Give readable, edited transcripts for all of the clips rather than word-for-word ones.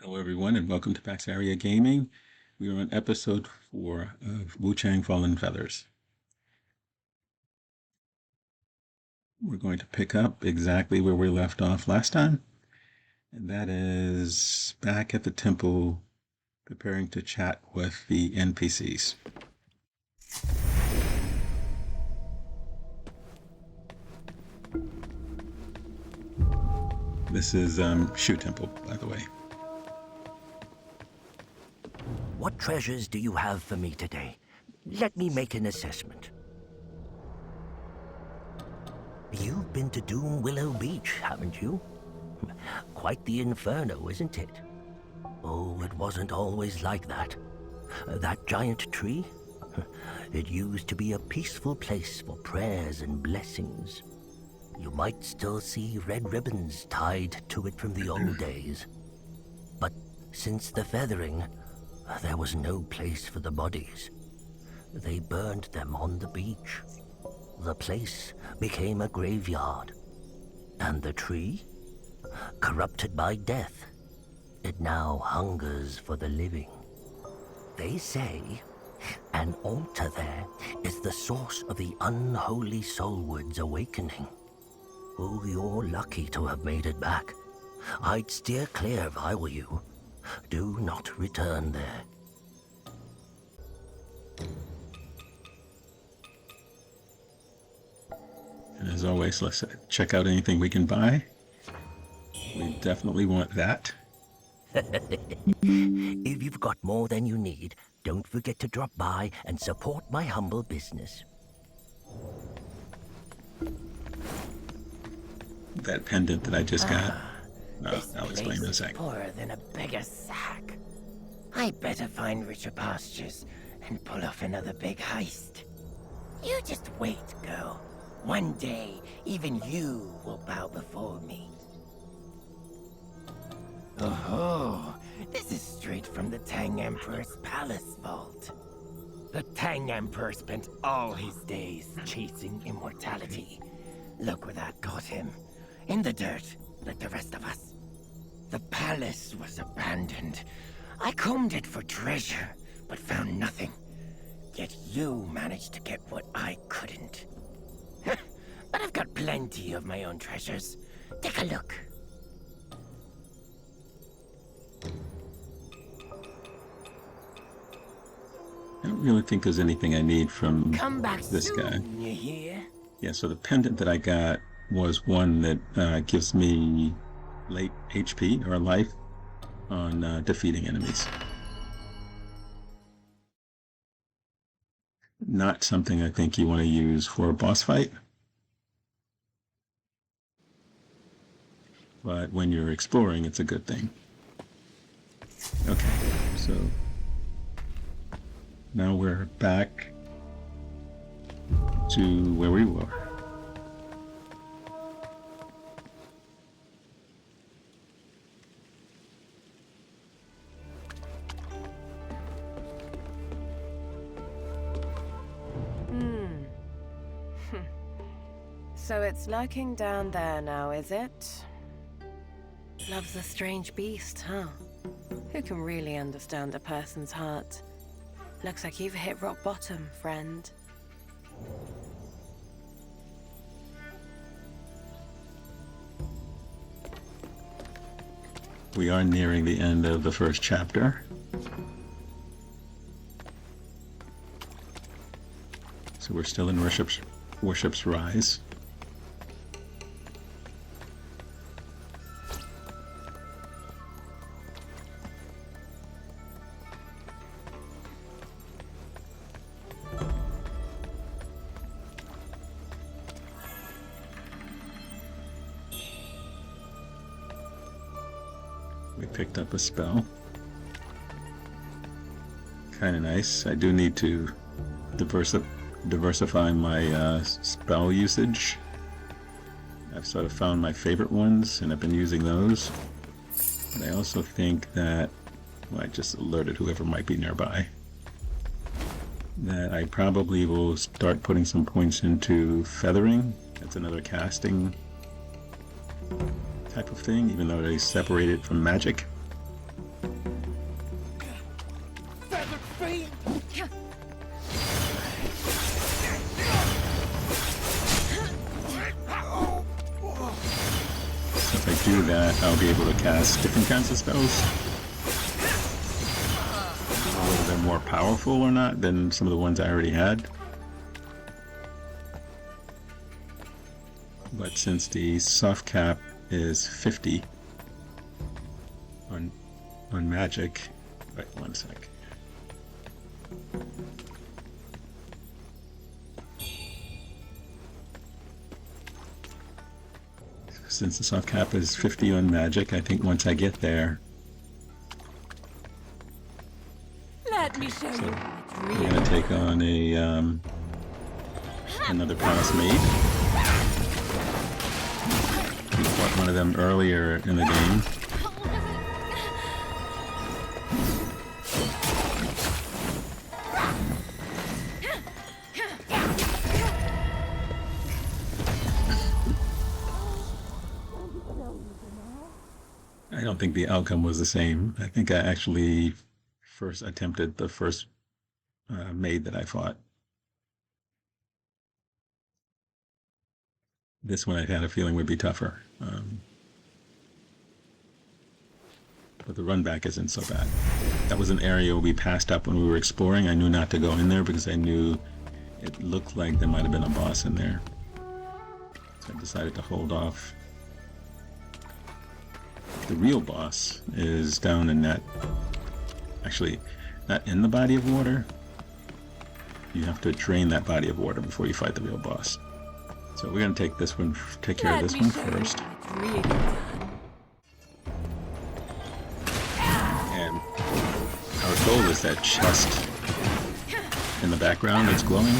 Hello, everyone, and welcome to PaxAriaGaming. We are on episode 4 of Wuchang Fallen Feathers. We're going to pick up exactly where we left off last time, and that is back at the temple preparing to chat with the NPCs. This is Shu Temple, by the way. What treasures do you have for me today? Let me make an assessment. You've been to Doom Willow Beach, haven't you? Quite the inferno, isn't it? Oh, it wasn't always like that. That giant tree? It used to be a peaceful place for prayers and blessings. You might still see red ribbons tied to it from the old days. But since the feathering, there was no place for the bodies. They burned them on the beach. The place became a graveyard. And the tree? Corrupted by death, it now hungers for the living. They say an altar there is the source of the unholy soulward's awakening. Oh, you're lucky to have made it back. I'd steer clear if I were you. Do not return there. And as always, let's check out anything we can buy. We definitely want that. If you've got more than you need, don't forget to drop by and support my humble business. That pendant that I just got. I'll explain in a This sec. place is poorer than a beggar's sack. I better find richer pastures and pull off another big heist. You just wait, girl. One day, even you will bow before me. Oh, this is straight from the Tang Emperor's palace vault. The Tang Emperor spent all his days chasing immortality. Look where that got him. In the dirt, like the rest of us. The palace was abandoned. I combed it for treasure, but found nothing. Yet you managed to get what I couldn't. But I've got plenty of my own treasures. Take a look. I don't really think there's anything I need from Come back this soon, guy. you hear? Yeah, so the pendant that I got was one that gives me late HP or life on defeating enemies. Not something I think you want to use for a boss fight. But when you're exploring, it's a good thing. Okay, so now we're back to where we were. So it's lurking down there now, is it? Love's a strange beast, huh? Who can really understand a person's heart? Looks like you've hit rock bottom, friend. We are nearing the end of the first chapter. So we're still in Worship's Rise. We picked up a spell. Kind of nice. I do need to diversify my spell usage. I've sort of found my favorite ones, and I've been using those. But I also think that, well, I just alerted whoever might be nearby, that I probably will start putting some points into feathering. That's another casting type of thing, even though they separate it from magic. that, I'll be able to cast different kinds of spells. Whether they're more powerful or not than some of the ones I already had. But since the soft cap is 50 on magic, wait 1 sec. Since the soft cap is 50 on magic, I think once I get there, Let me show you. we're gonna take on a another palace maid. We fought one of them earlier in the game. I don't think the outcome was the same. I think I actually first attempted the first maid that I fought. This one I had a feeling would be tougher. But the run back isn't so bad. That was an area we passed up when we were exploring. I knew not to go in there because I knew it looked like there might have been a boss in there. So I decided to hold off. The real boss is down in that, actually, not in the body of water. You have to drain that body of water before you fight the real boss. So we're going to take this one, take care of this one first. And our goal is that chest in the background that's glowing.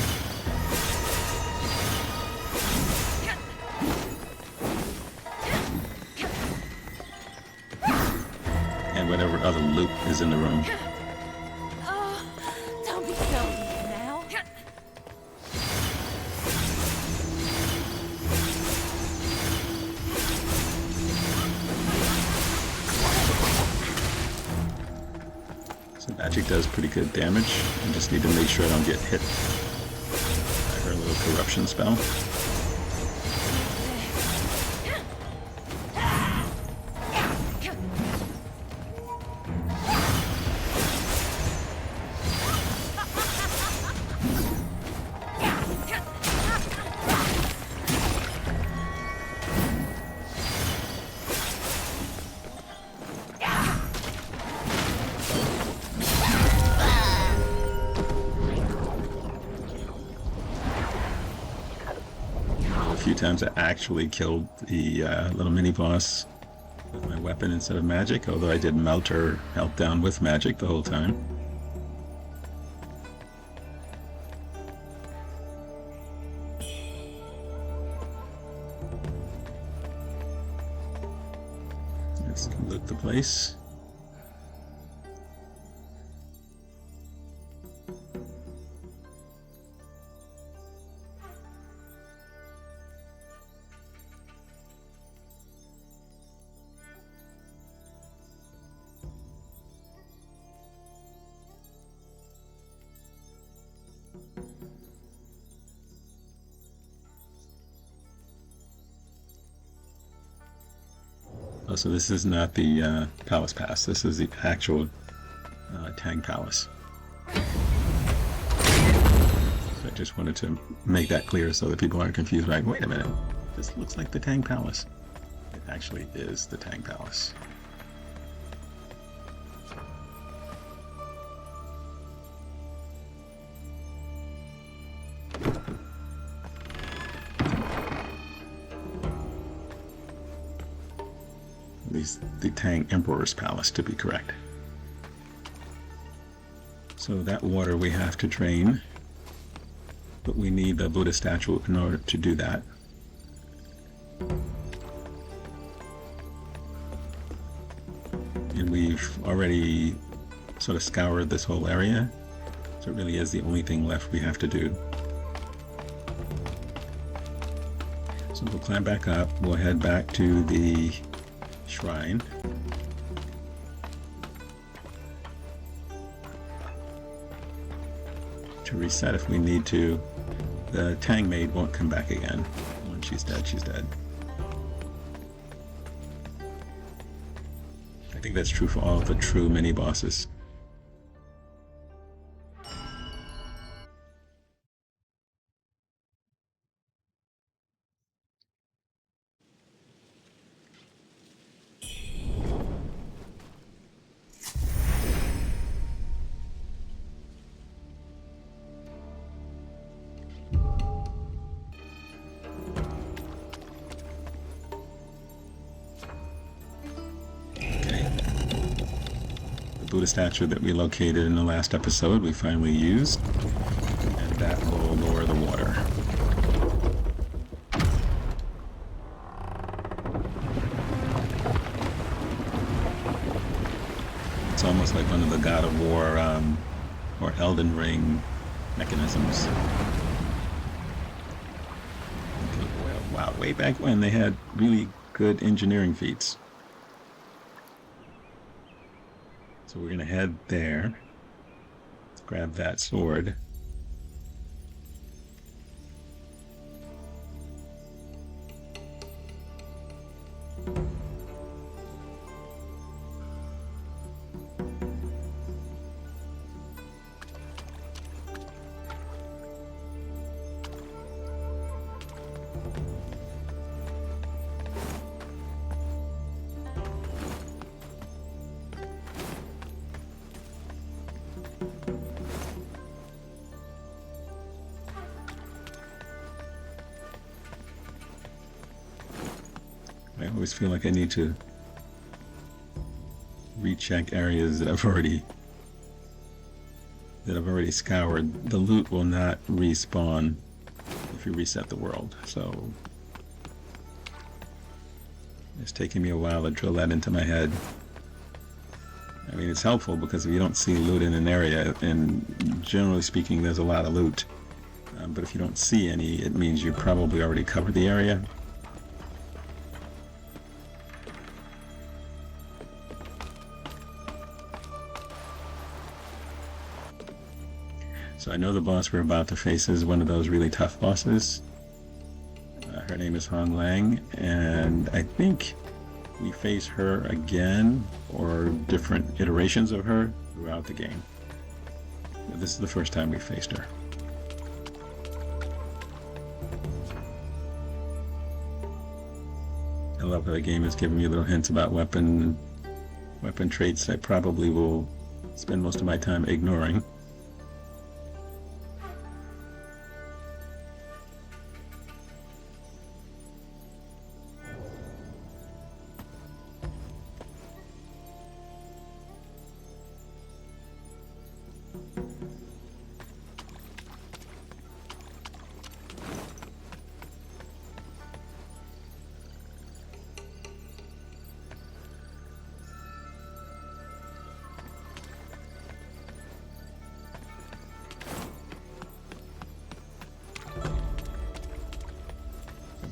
And whatever other loot is in the room. Oh, don't be silly now. So magic does pretty good damage. I just need to make sure I don't get hit by her little corruption spell. A few times I actually killed the little mini boss with my weapon instead of magic, although I did melt her health down with magic the whole time. Let's loot the place. Oh, so this is not the Palace Pass. This is the actual Tang Palace. So I just wanted to make that clear so that people aren't confused. Like, wait a minute, this looks like the Tang Palace. It actually is the Tang Palace. At least the Tang Emperor's Palace, to be correct. So that water we have to drain, but we need the Buddha statue in order to do that. And we've already sort of scoured this whole area, so it really is the only thing left we have to do. So we'll climb back up, we'll head back to the shrine. To reset if we need to. The Tang Maid won't come back again. When she's dead, she's dead. think that's true for all of the true mini-bosses. Buddha statue that we located in the last episode, we finally used, and that will lower the water. It's almost like one of the God of War or Elden Ring mechanisms. Okay, well, wow, way back when they had really good engineering feats. So we're gonna head there. Let's grab that sword. I always feel like I need to recheck areas that I've already scoured. The loot will not respawn if you reset the world, so it's taking me a while to drill that into my head. I mean, it's helpful because if you don't see loot in an area, and generally speaking there's a lot of loot, but if you don't see any, it means you probably already covered the area. So I know the boss we're about to face is one of those really tough bosses. Her name is Honglan, and I think we face her again, or different iterations of her, throughout the game. But this is the first time we faced her. I love how the game is giving me little hints about weapon traits I probably will spend most of my time ignoring.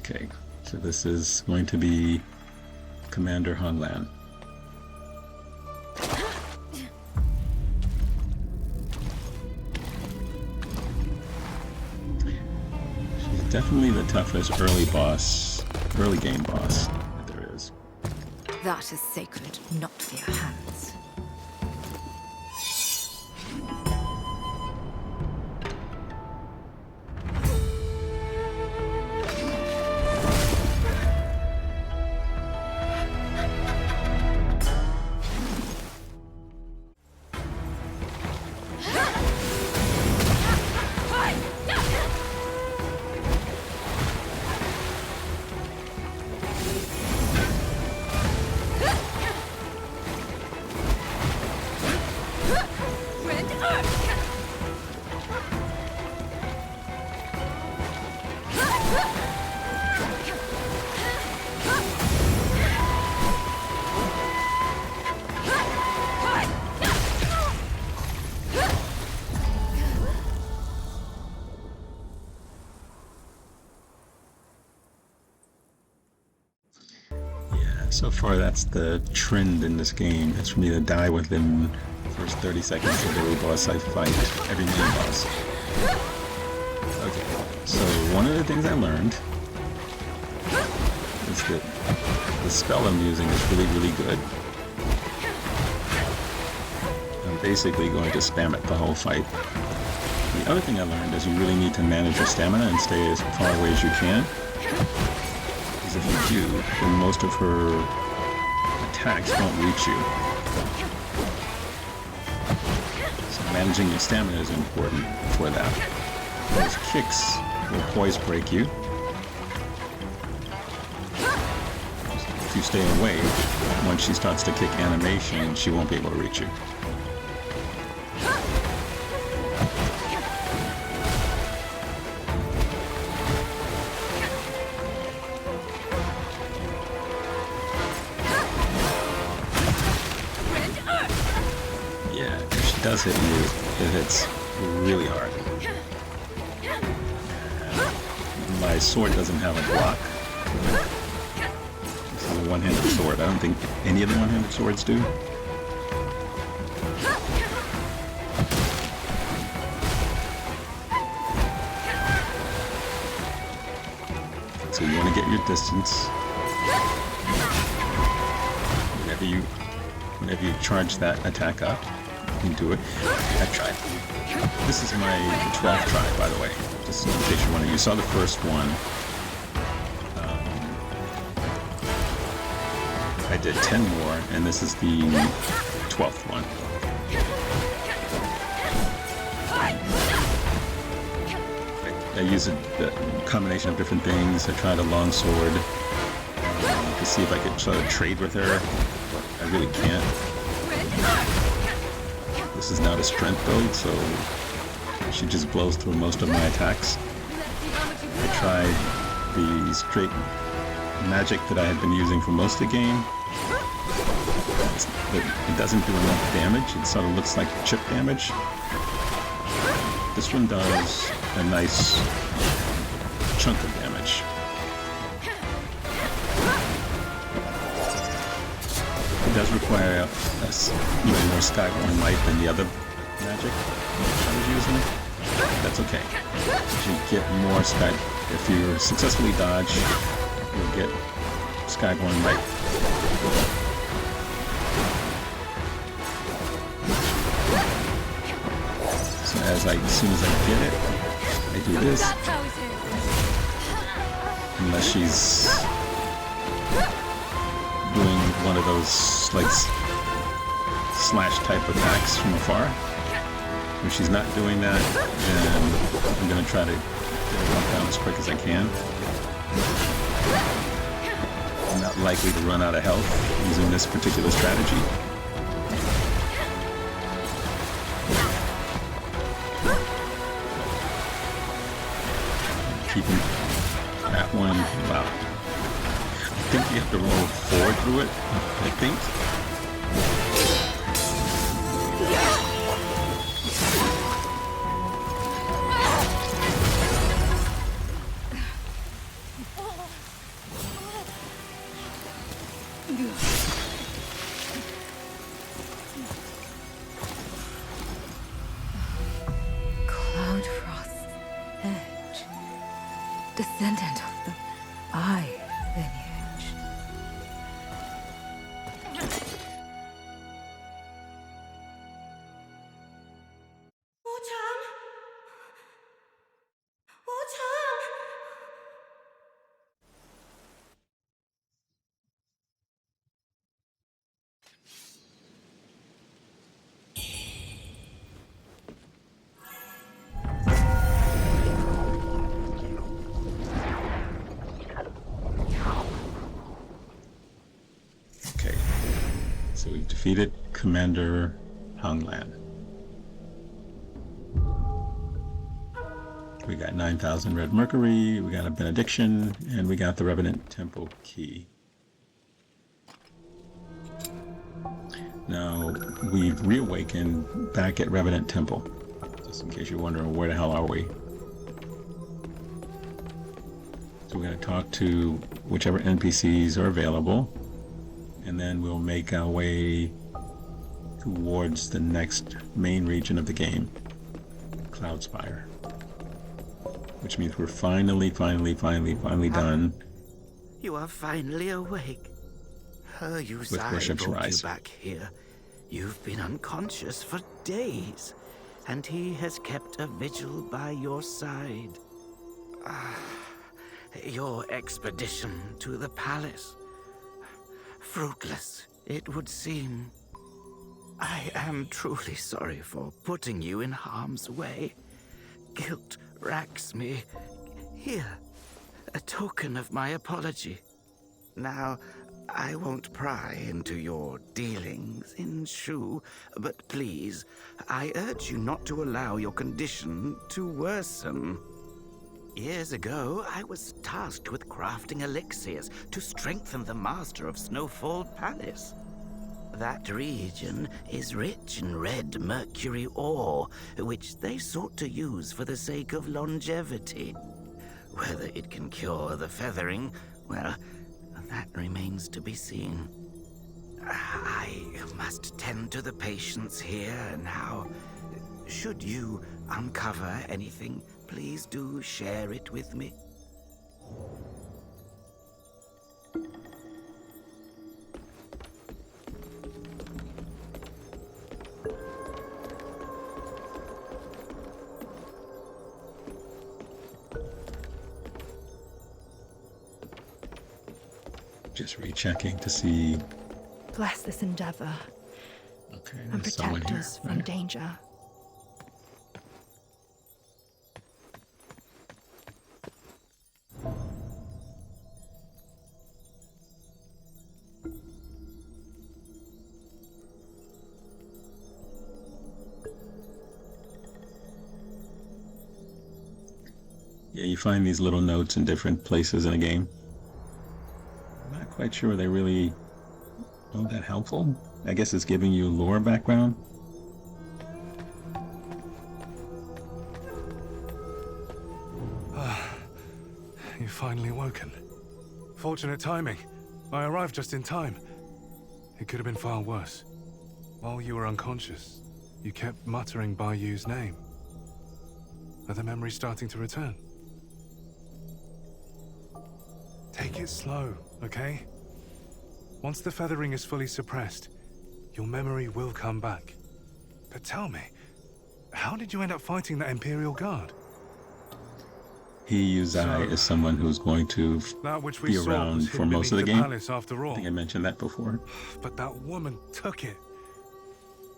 Okay, so this is going to be Commander Honglan. She's definitely the toughest early game boss that there is. That is sacred, not for your hands. So far, that's the trend in this game. It's for me to die within the first 30 seconds of every boss I fight, every mini boss. Okay, so one of the things I learned is that the spell I'm using is really, really good. basically going to spam it the whole fight. The other thing I learned is you really need to manage your stamina and stay as far away as you can. Because if you do, then most of her attacks won't reach you. So managing your stamina is important for that. Those kicks will poise break you. If you stay away, once she starts to kick animation, she won't be able to reach you. Yeah, if she does hit you, it hits really hard. My sword doesn't have a block. This is a one-handed sword. I don't think any of the one-handed swords do. So you want to get your distance. Whenever you charge that attack up, you can do it. I tried. This is my 12th try, by the way. Just in case you want to. You saw the first one. I did 10 more, and this is the 12th one. I use a combination of different things. I tried a long sword to see if I could sort of trade with her. I really can't. This is not a strength build, so she just blows through most of my attacks. I tried the straight magic that I had been using for most of the game. It doesn't do enough damage. It sort of looks like chip damage. This one does a nice chunk of damage. It does require even more Skyborn Light than the other magic I was using. That's okay. You get more Sky. If you successfully dodge, you'll get Skyborn Light. So as soon as I get it, I do this. Unless she's doing one of those like slash type attacks from afar. If she's not doing that, then I'm going to try to get her down as quick as I can. I'm not likely to run out of health using this particular strategy. Keeping that one, wow. I think you have to roll 4 through it, I think. Descendant of the Eye lineage. Wuchang! Wuchang! Okay, so we've defeated Commander Honglan. We got 9,000 red mercury, we got a benediction, and we got the Revenant Temple key. Now, we've reawakened back at Revenant Temple. Just in case you're wondering, where the hell are we? So we're going to talk to whichever NPCs are available, and then we'll make our way towards the next main region of the game, Cloudspire. Which means we're finally done You are finally awake. You with Worship's brought Rise. you back here. You've been unconscious for days, and he has kept a vigil by your side. Your expedition to the palace. Fruitless, it would seem. I am truly sorry for putting you in harm's way. Guilt racks me. Here, a token of my apology. Now, I won't pry into your dealings in Shu, but please, I urge you not to allow your condition to worsen. Years ago, I was tasked with crafting elixirs to strengthen the master of Snowfall Palace. That region is rich in red mercury ore, which they sought to use for the sake of longevity. Whether it can cure the feathering, well, that remains to be seen. I must tend to the patients here now. Should you uncover anything, please do share it with me. Just rechecking to see. Bless this endeavor Okay, and there's someone protect here. us from Right. danger. Yeah, you find these little notes in different places in a game. I'm not quite sure they really all that helpful. I guess it's giving you lore background. You've finally woken. Fortunate timing. I arrived just in time. It could have been far worse. While you were unconscious, you kept muttering Bayou's name. Are the memories starting to return? Take it slow, okay? Once the feathering is fully suppressed, your memory will come back. But tell me, how did you end up fighting that Imperial Guard? He Uzai is someone who's going to That which we be saw around was for hidden most of the beneath game. palace after I all. think I mentioned that before. But that woman took it.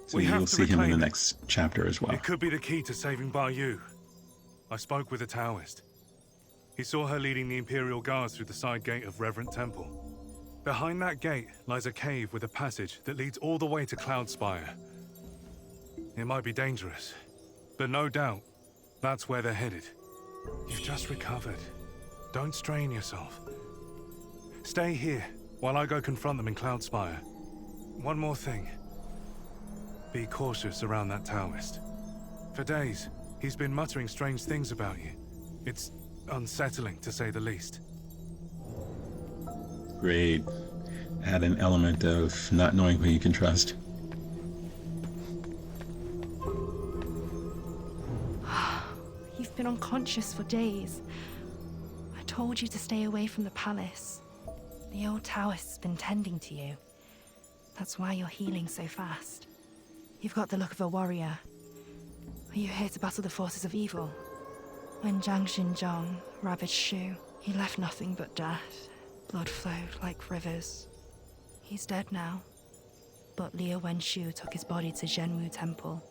So We have you'll to see him in reclaim the it. next chapter as well. It could be the key to saving Bayou. I spoke with a Taoist. He saw her leading the Imperial Guards through the side gate of Reverent Temple. Behind that gate lies a cave with a passage that leads all the way to Cloudspire. It might be dangerous, but no doubt, that's where they're headed. You've just recovered. Don't strain yourself. Stay here while I go confront them in Cloudspire. One more thing. Be cautious around that Taoist. For days, he's been muttering strange things about you. It's unsettling, to say the least. Great. Add an element of not knowing who you can trust. You've been unconscious for days. I told you to stay away from the palace. The old Taoist's been tending to you. That's why you're healing so fast. You've got the look of a warrior. Are you here to battle the forces of evil? When Zhang Xinzhong ravaged Shu, he left nothing but death. Blood flowed like rivers. He's dead now. But Liu Wenshu took his body to Zhenwu Temple.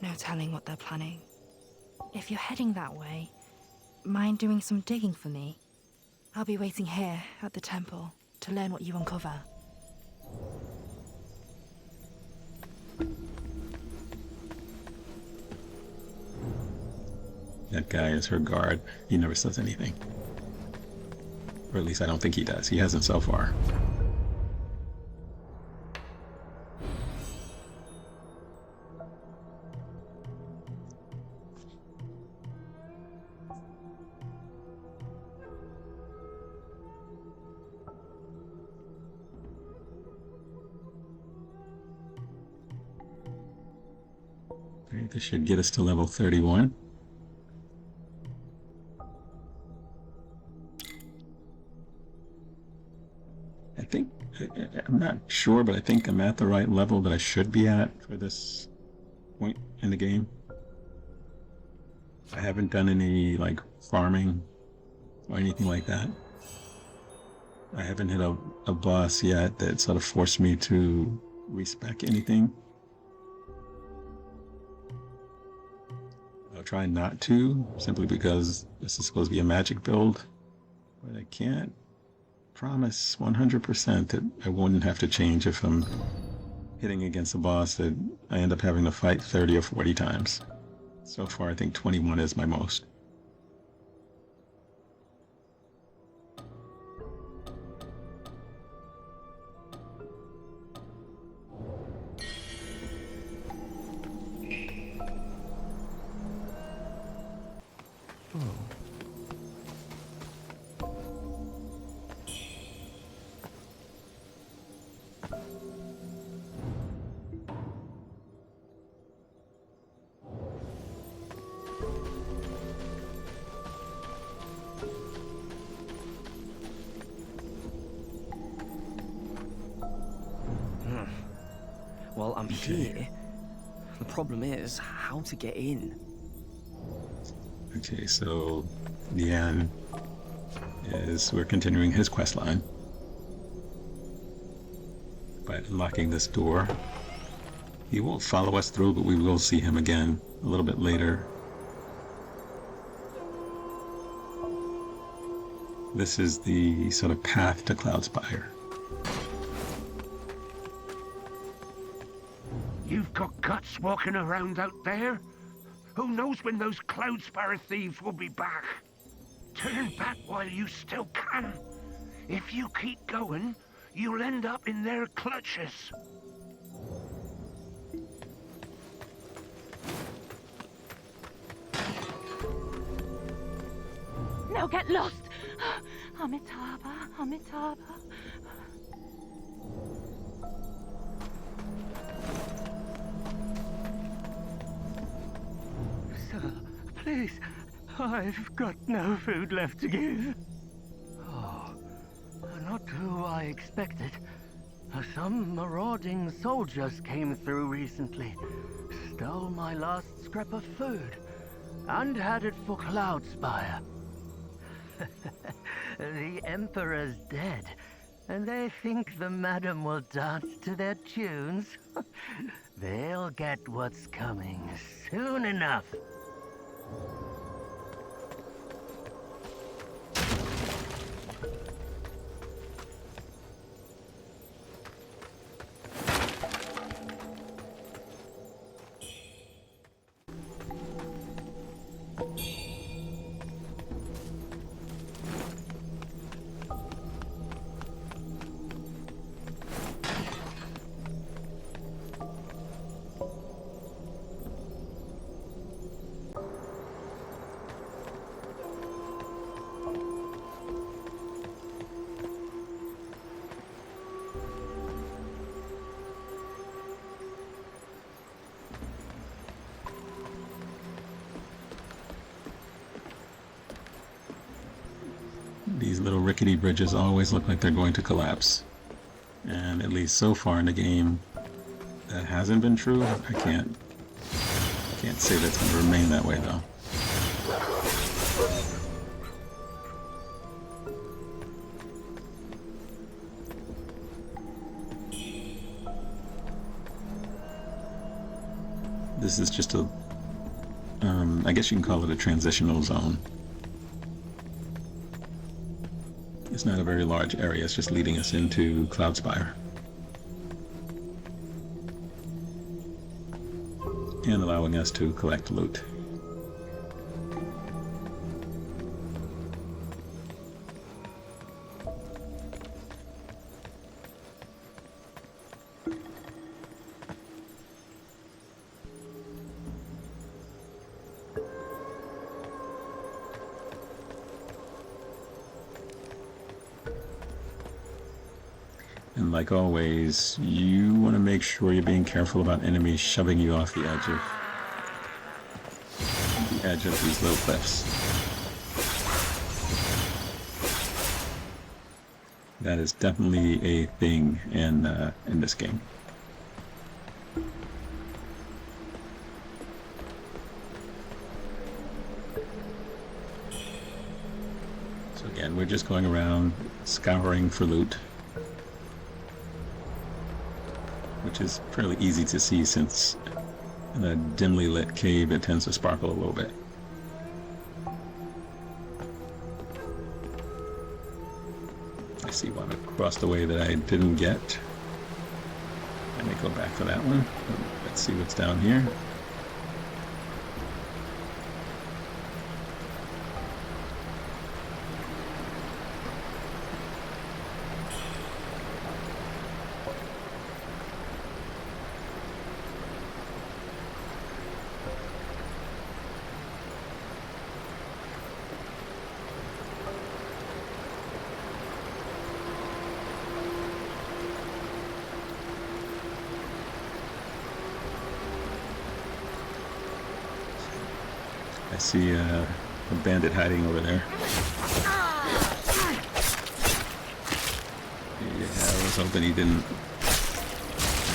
No telling what they're planning. If you're heading that way, mind doing some digging for me? I'll be waiting here at the temple to learn what you uncover. That guy is her guard. He never says anything. Or at least I don't think he does. He hasn't so far. Okay, this should get us to level 31. I'm not sure, but I think I'm at the right level that I should be at for this point in the game. I haven't done any like farming or anything like that. I haven't hit a boss yet that sort of forced me to respec anything. I'll try not to, simply because this is supposed to be a magic build, but I can't promise 100% that I wouldn't have to change if I'm hitting against a boss that I end up having to fight 30 or 40 times. So far, I think 21 is my most. Well, I'm here. The problem is how to get in. Okay, so Lian we're continuing his quest line by unlocking this door. He won't follow us through, but we will see him again a little bit later. This is the sort of path to Cloudspire. You've got guts walking around out there? Who knows when those Cloudspire thieves will be back? Turn back while you still can. If you keep going, you'll end up in their clutches. Now get lost! Amitabha, Amitabha. Sir, please, I've got no food left to give. Oh, not who I expected. Some marauding soldiers came through recently, stole my last scrap of food, and headed for Cloudspire. The Emperor's dead, and they think the madam will dance to their tunes. They'll get what's coming soon enough. These little rickety bridges always look like they're going to collapse. And at least so far in the game, that hasn't been true. I can't say that's going to remain that way though. This is just a, I guess you can call it a transitional zone. It's not a very large area, it's just leading us into Cloudspire. And allowing us to collect loot. And like always, you want to make sure you're being careful about enemies shoving you off the edge of these little cliffs. That is definitely a thing in this game. So again, we're just going around scouring for loot, which is fairly easy to see since in a dimly lit cave it tends to sparkle a little bit. I see one across the way that I didn't get. I may go back for that one. Let's see what's down here. I see a bandit hiding over there. Yeah, I was hoping he didn't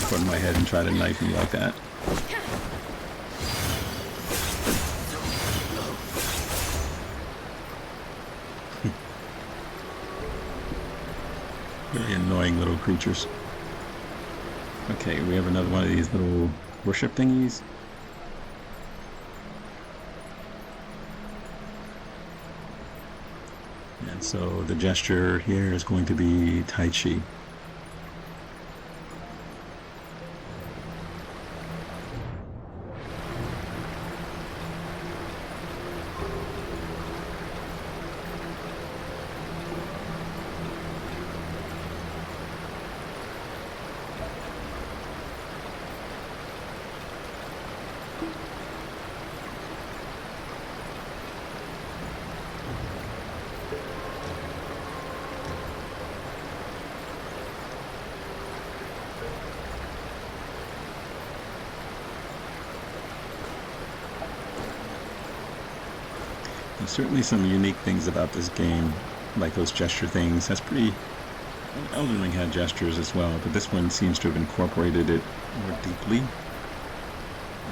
put in my head and try to knife me like that. Very annoying little creatures. Okay, we have another one of these little worship thingies. And so the gesture here is going to be Tai Chi. There's certainly some unique things about this game, like those gesture things. That's pretty... Elden Ring had gestures as well, but this one seems to have incorporated it more deeply,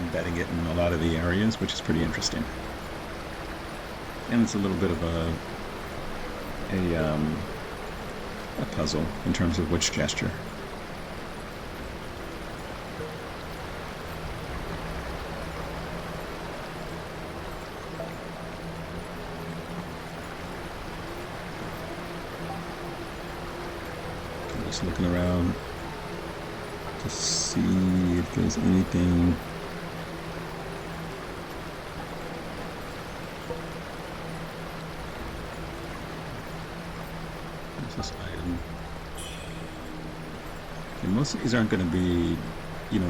embedding it in a lot of the areas, which is pretty interesting. And it's a little bit of a puzzle in terms of which gesture. Just looking around to see if there's anything. What's this item? Okay, most of these aren't going to be, you know,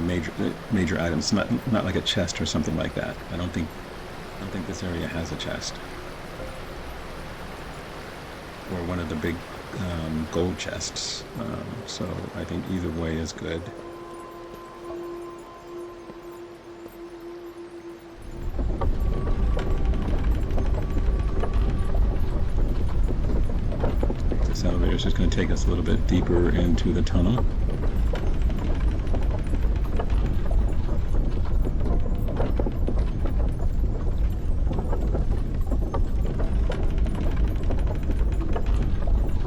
major items. Not like a chest or something like that. I don't think this area has a chest, or one of the big gold chests, so I think either way is good. This elevator is just going to take us a little bit deeper into the tunnel.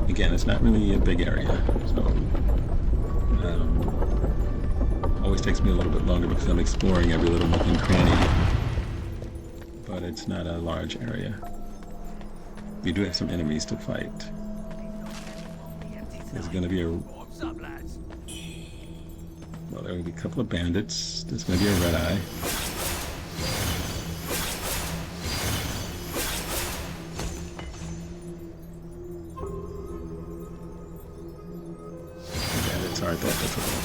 Again, it's not really a big area, so always takes me a little bit longer because I'm exploring every little nook and cranny, but it's not a large area. We do have some enemies to fight. There's going to be well, there will be a couple of bandits. There's going to be a red eye. Aren't that difficult.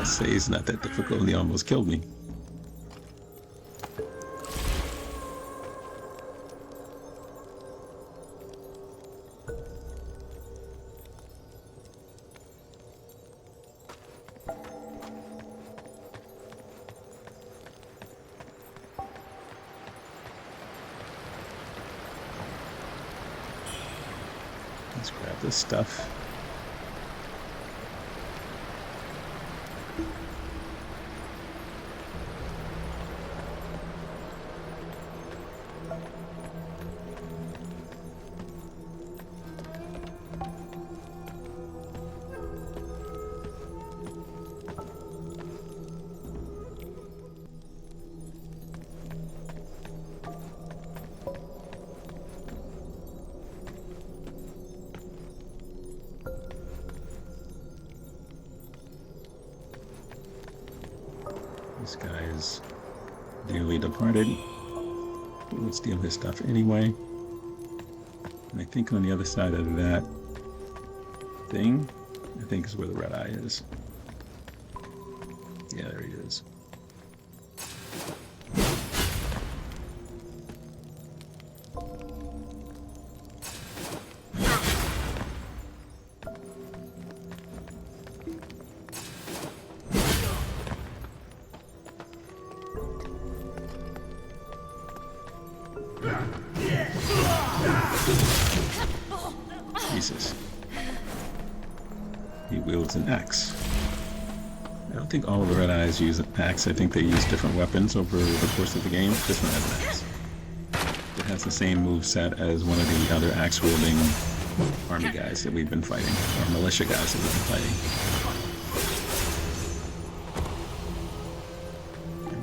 I say it's not that difficult, and he almost killed me. Let's grab this stuff. This guy is dearly departed. We'll steal his stuff anyway. And I think on the other side of that thing, I think is where the red eye is. Yeah, there he is. Jesus. He wields an axe. I don't think all of the Red Eyes use an axe. I think they use different weapons over the course of the game. This one has an axe. It has the same moveset as one of the other axe-wielding army guys that we've been fighting, or militia guys that we've been fighting.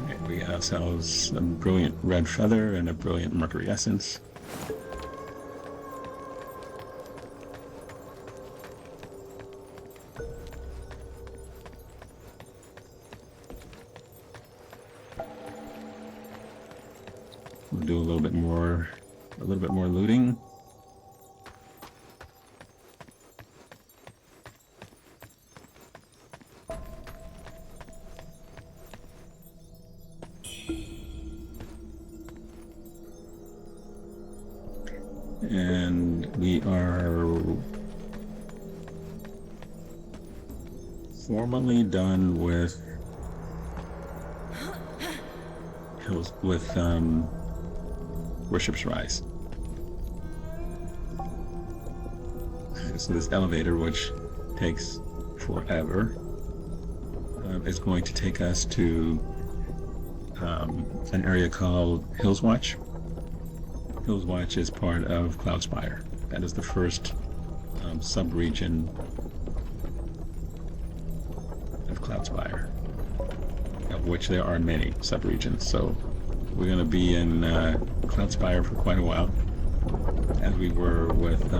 Alright, we got ourselves a brilliant red feather and a brilliant mercury essence. We'll do a little bit more looting. And we are formally done with Worship's Rise. So this elevator, which takes forever, is going to take us to an area called Hills Watch. Hills Watch is part of Cloudspire. That is the first sub-region of Cloudspire, of which there are many sub-regions. So we're going to be in Cloudspire for quite a while, as we were with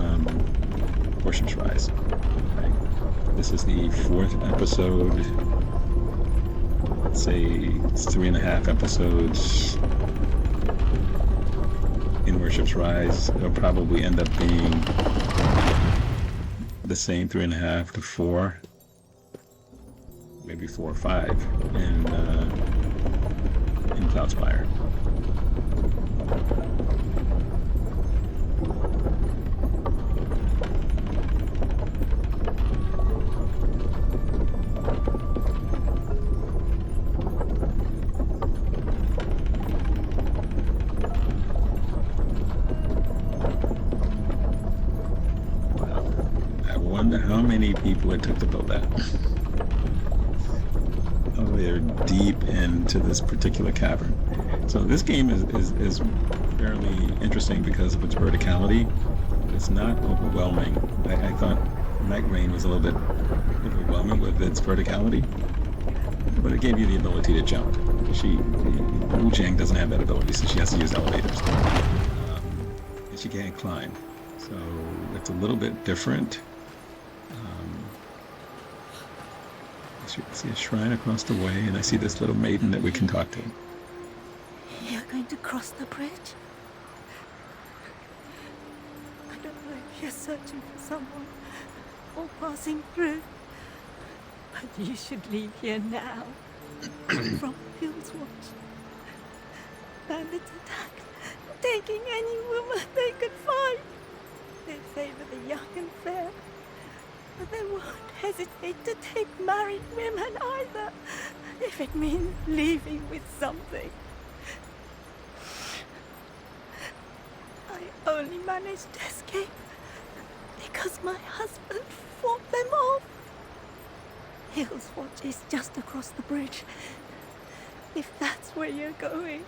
Worship's Rise. Right. This is the 4th episode. Let's say it's 3.5 episodes in Worship's Rise. It'll probably end up being the same 3.5 to 4, maybe 4 or 5 in Cloudspire. How many people it took to build that? Oh, they're deep into this particular cavern. So this game is fairly interesting because of its verticality. It's not overwhelming. I thought Night Rain was a little bit overwhelming with its verticality, but it gave you the ability to jump. Wuchang doesn't have that ability, so she has to use elevators. And she can't climb. So it's a little bit different. As you can see a shrine across the way, and I see this little maiden that we can talk to. You're going to cross the bridge? I don't know if you're searching for someone or passing through, but you should leave here now. From Hills Watch. Bandits attacked, taking any woman they could find. They favor the young and fair, but they won't hesitate to take married women either, if it means leaving with something. I only managed to escape because my husband fought them off. Hill's Watch is just across the bridge. If that's where you're going,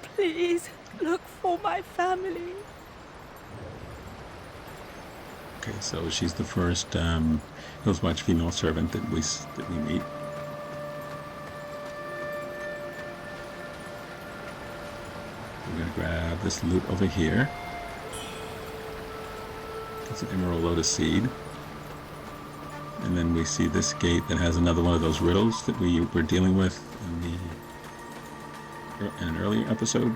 please look for my family. Okay, so she's the first Hills Watch female servant that we meet. We're gonna grab this loot over here. It's an Emerald Lotus Seed. And then we see this gate that has another one of those riddles that we were dealing with in an earlier episode.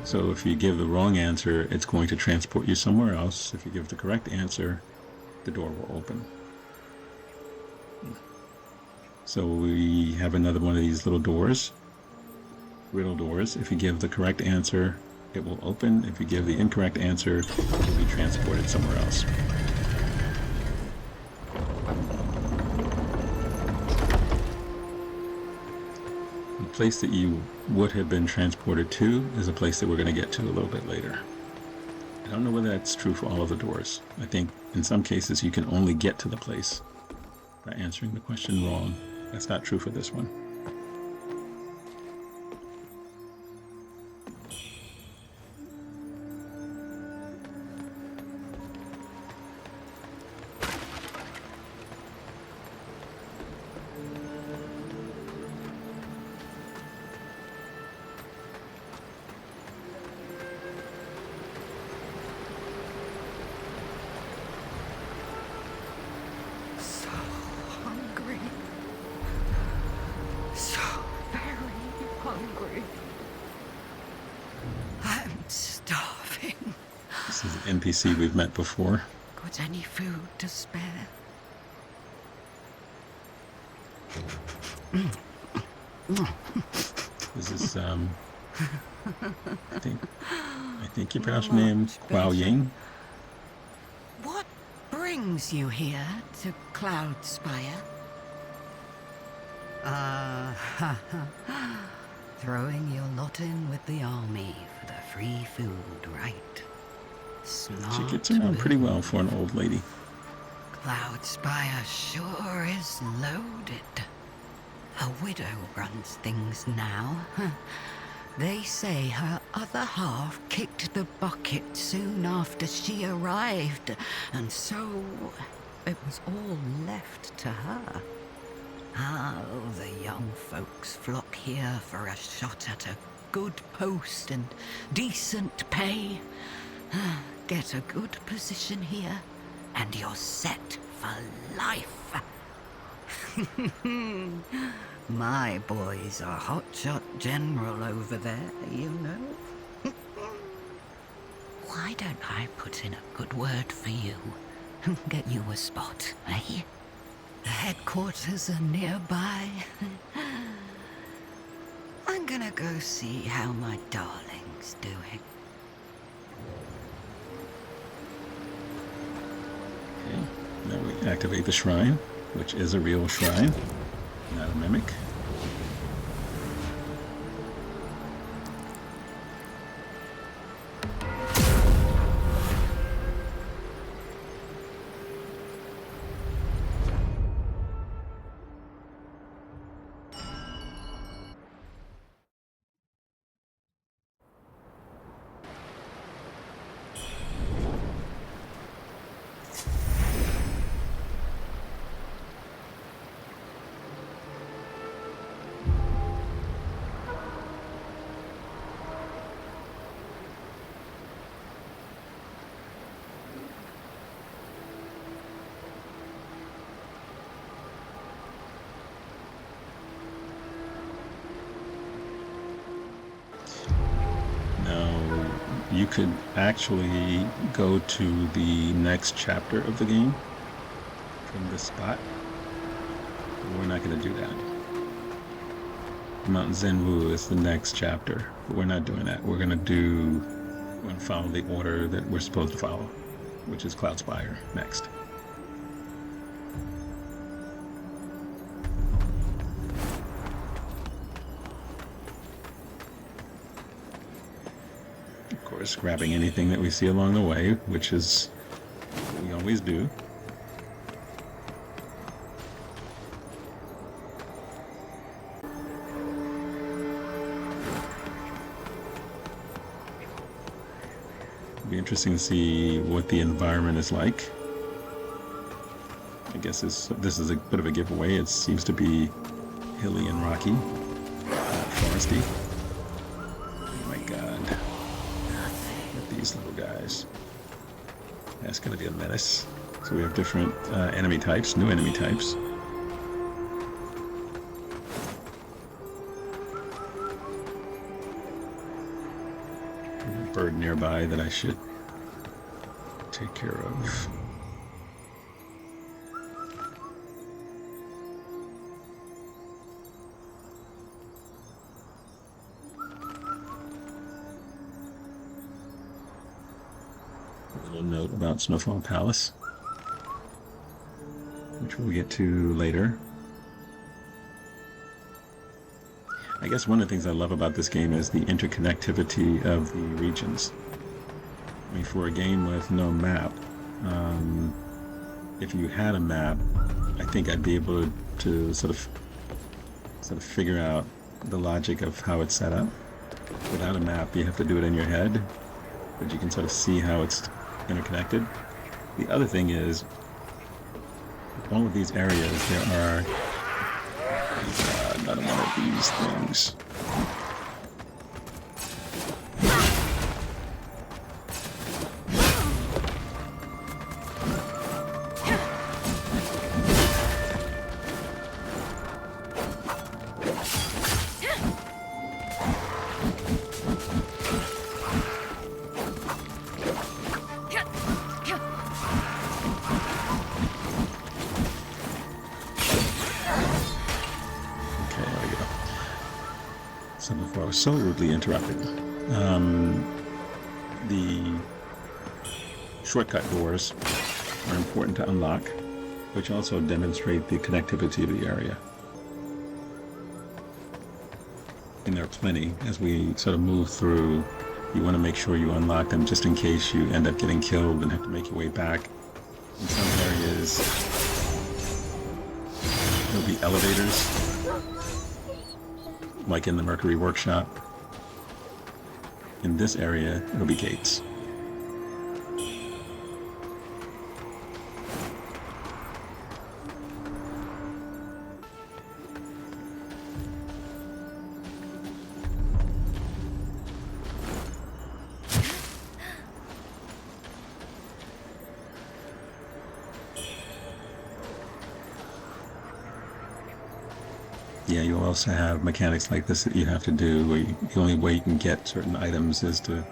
So if you give the wrong answer, it's going to transport you somewhere else. If you give the correct answer, the door will open. So we have another one of these little doors, riddle doors. If you give the correct answer, it will open. If you give the incorrect answer, you'll be transported somewhere else. The place that you would have been transported to is a place that we're going to get to a little bit later. I don't know whether that's true for all of the doors. I think in some cases you can only get to the place by answering the question wrong. That's not true for this one. This is an NPC we've met before. Got any food to spare? This is I think you pronounce your name Guao Ying. What brings you here to Cloudspire? Throwing your lot in with the army for the free food, right? Smart. She gets around pretty well for an old lady. Cloudspire sure is loaded. A widow runs things now. They say her other half kicked the bucket soon after she arrived, and so it was all left to her. How the young folks flock here for a shot at a good post and decent pay. Get a good position here, and you're set for life. My boy's a hotshot general over there, you know. Why don't I put in a good word for you and get you a spot, eh? The headquarters are nearby. I'm gonna go see how my darling's doing. Okay, now we activate the shrine, which is a real shrine, not a mimic. You could actually go to the next chapter of the game from this spot. But we're not going to do that. Mount Zenwu is the next chapter, but we're not doing that. We're going to follow the order that we're supposed to follow, which is Cloudspire next. course, grabbing anything that we see along the way, which is what we always do. It'll be interesting to see what the environment is like. I guess this is a bit of a giveaway. It seems to be hilly and rocky, foresty. Oh my god. Look at these little guys. That's going to be a menace. So we have different enemy types, new enemy types. There's a bird nearby that I should take care of. Note about Snowfall Palace, which we'll get to later. I guess one of the things I love about this game is the interconnectivity of the regions. I mean, for a game with no map, if you had a map, I think I'd be able to sort of figure out the logic of how it's set up. Without a map, you have to do it in your head, but you can sort of see how it's interconnected. The other thing is, all of these areas, there are another one of these things. So rudely interrupted. The shortcut doors are important to unlock, which also demonstrate the connectivity of the area. And there are plenty. As we sort of move through, you want to make sure you unlock them just in case you end up getting killed and have to make your way back. In some areas, there'll be elevators, like in the Mercury Workshop. In this area, it'll be gates. Yeah, you'll also have mechanics like this that you have to do, where the only way you can get certain items is to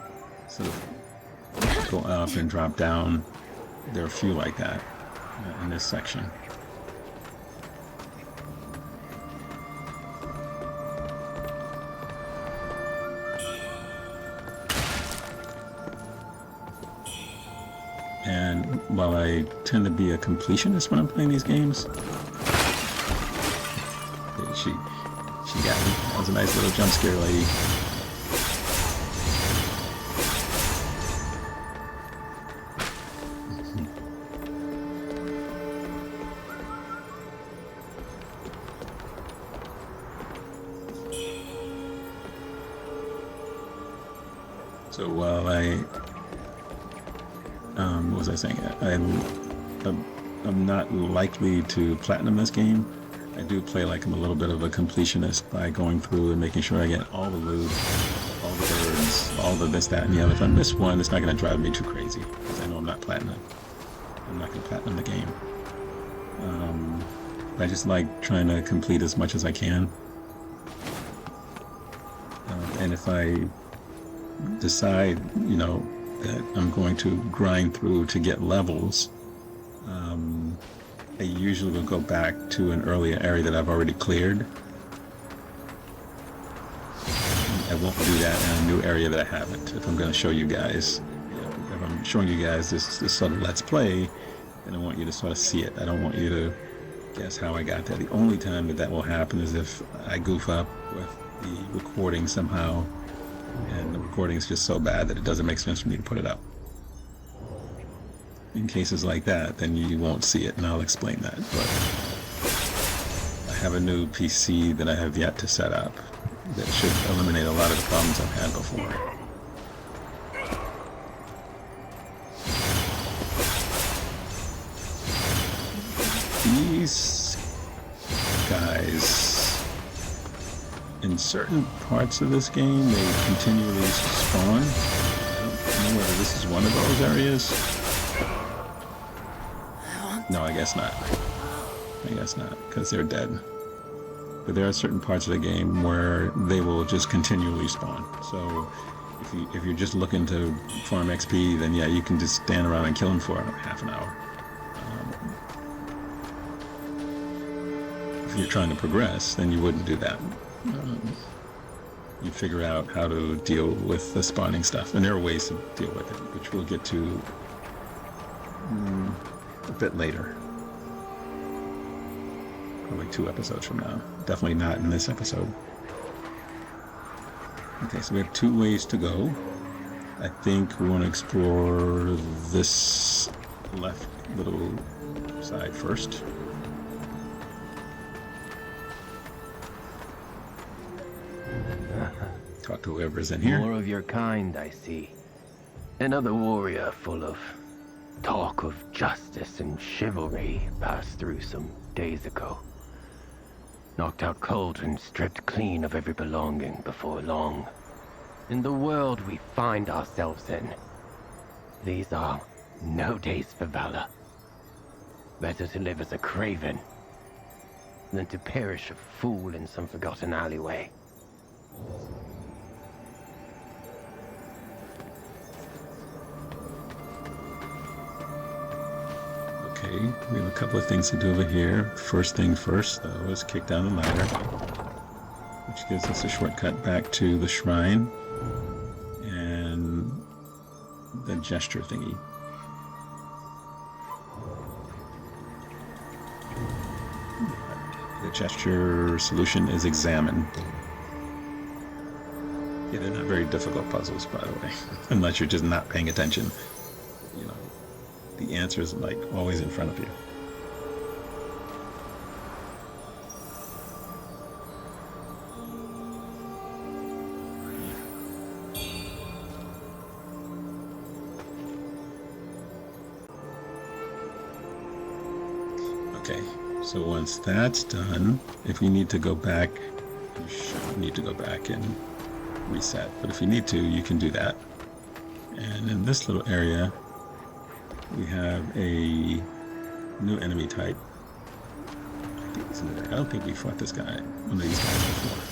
sort of go up and drop down. There are a few like that in this section. And while I tend to be a completionist when I'm playing these games, she got me. That was a nice little jump scare, lady. So while what was I saying? I'm not likely to platinum this game. I do play like I'm a little bit of a completionist by going through and making sure I get all the loot, all the birds, all the this, that, and the other. If I miss one, it's not going to drive me too crazy, because I know I'm not platinum. I'm not going to platinum the game. I just like trying to complete as much as I can. And if I decide, that I'm going to grind through to get levels, I usually will go back to an earlier area that I've already cleared. I won't do that in a new area that I haven't. If I'm going to show you guys, if I'm showing you guys this sort of let's play, then I want you to sort of see it. I don't want you to guess how I got there. The only time that will happen is if I goof up with the recording somehow, and the recording is just so bad that it doesn't make sense for me to put it up. In cases like that, then you won't see it, and I'll explain that. But I have a new PC that I have yet to set up that should eliminate a lot of the problems I've had before. These guys, in certain parts of this game, they continually spawn. I don't know whether this is one of those areas. No, I guess not. I guess not, because they're dead. But there are certain parts of the game where they will just continually spawn. So if you're just looking to farm XP, then yeah, you can just stand around and kill them for half an hour. If you're trying to progress, then you wouldn't do that. You figure out how to deal with the spawning stuff, and there are ways to deal with it, which we'll get to a bit later. Probably 2 episodes from now. Definitely not in this episode. Okay, so we have 2 ways to go. I think we want to explore this left little side first. Talk to whoever's in here. More of your kind, I see. Another warrior full of talk of justice and chivalry passed through some days ago. Knocked out cold and stripped clean of every belonging before long. In the world we find ourselves in, these are no days for valor. Better to live as a craven than to perish a fool in some forgotten alleyway. Okay, we have a couple of things to do over here. First thing first, though, is kick down the ladder, which gives us a shortcut back to the shrine and the gesture thingy. The gesture solution is examine. Yeah, they're not very difficult puzzles, by the way, unless you're just not paying attention. You know, the answer is like always in front of you. Okay, so once that's done, if you need to go back, you shouldn't need to go back and reset, but if you need to, you can do that. And in this little area, we have a new enemy type. I don't think we fought this guy, one of these guys before.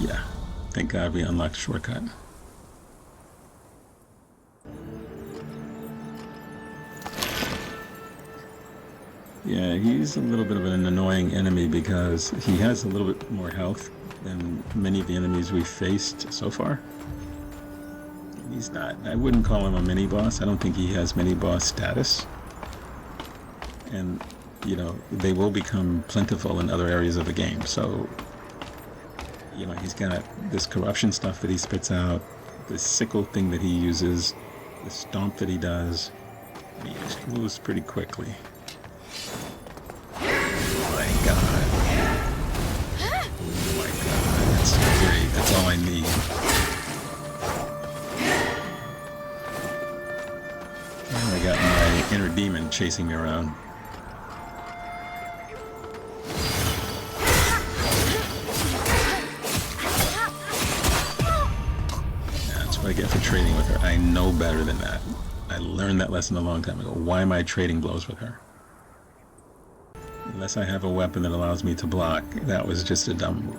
Yeah, thank God we unlocked a shortcut. Yeah, he's a little bit of an annoying enemy because he has a little bit more health than many of the enemies we've faced so far. He's not, I wouldn't call him a mini-boss. I don't think he has mini-boss status. And, you know, they will become plentiful in other areas of the game, so you know, he's got this corruption stuff that he spits out, this sickle thing that he uses, the stomp that he does. He moves pretty quickly. Oh my god. Oh my god, that's great. That's all I need. And I got my inner demon chasing me around. I get for trading with her. I know better than that. I learned that lesson a long time ago. Why am I trading blows with her? Unless I have a weapon that allows me to block, that was just a dumb move.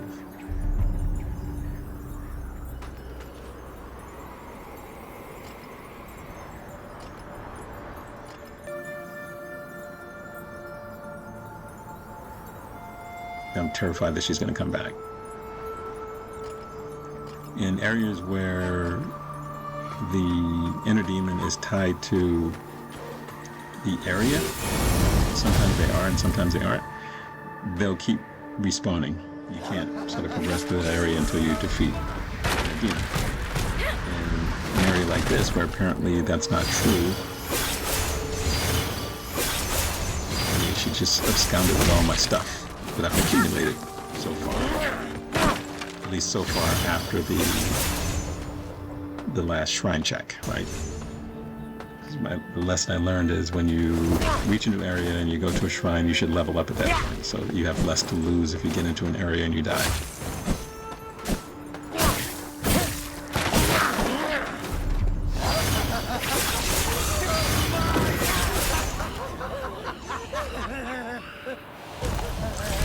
I'm terrified that she's going to come back. In areas where the inner demon is tied to the area, sometimes they are and sometimes they aren't, they'll keep respawning. You can't sort of progress to that area until you defeat the demon. In an area like this, where apparently that's not true, she just absconded with all my stuff that I've accumulated so far. At least so far after the last shrine check, right? The lesson I learned is when you reach a new area and you go to a shrine, you should level up at that point, so you have less to lose if you get into an area and you die.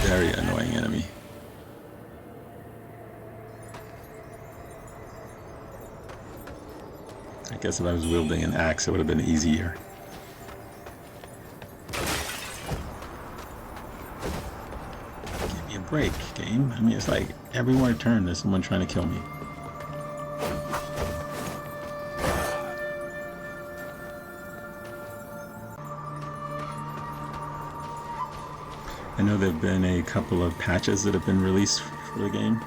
Very annoying enemy. I guess if I was wielding an axe, it would have been easier. Give me a break, game. I mean, it's like everywhere I turn, there's someone trying to kill me. I know there have been a couple of patches that have been released for the game.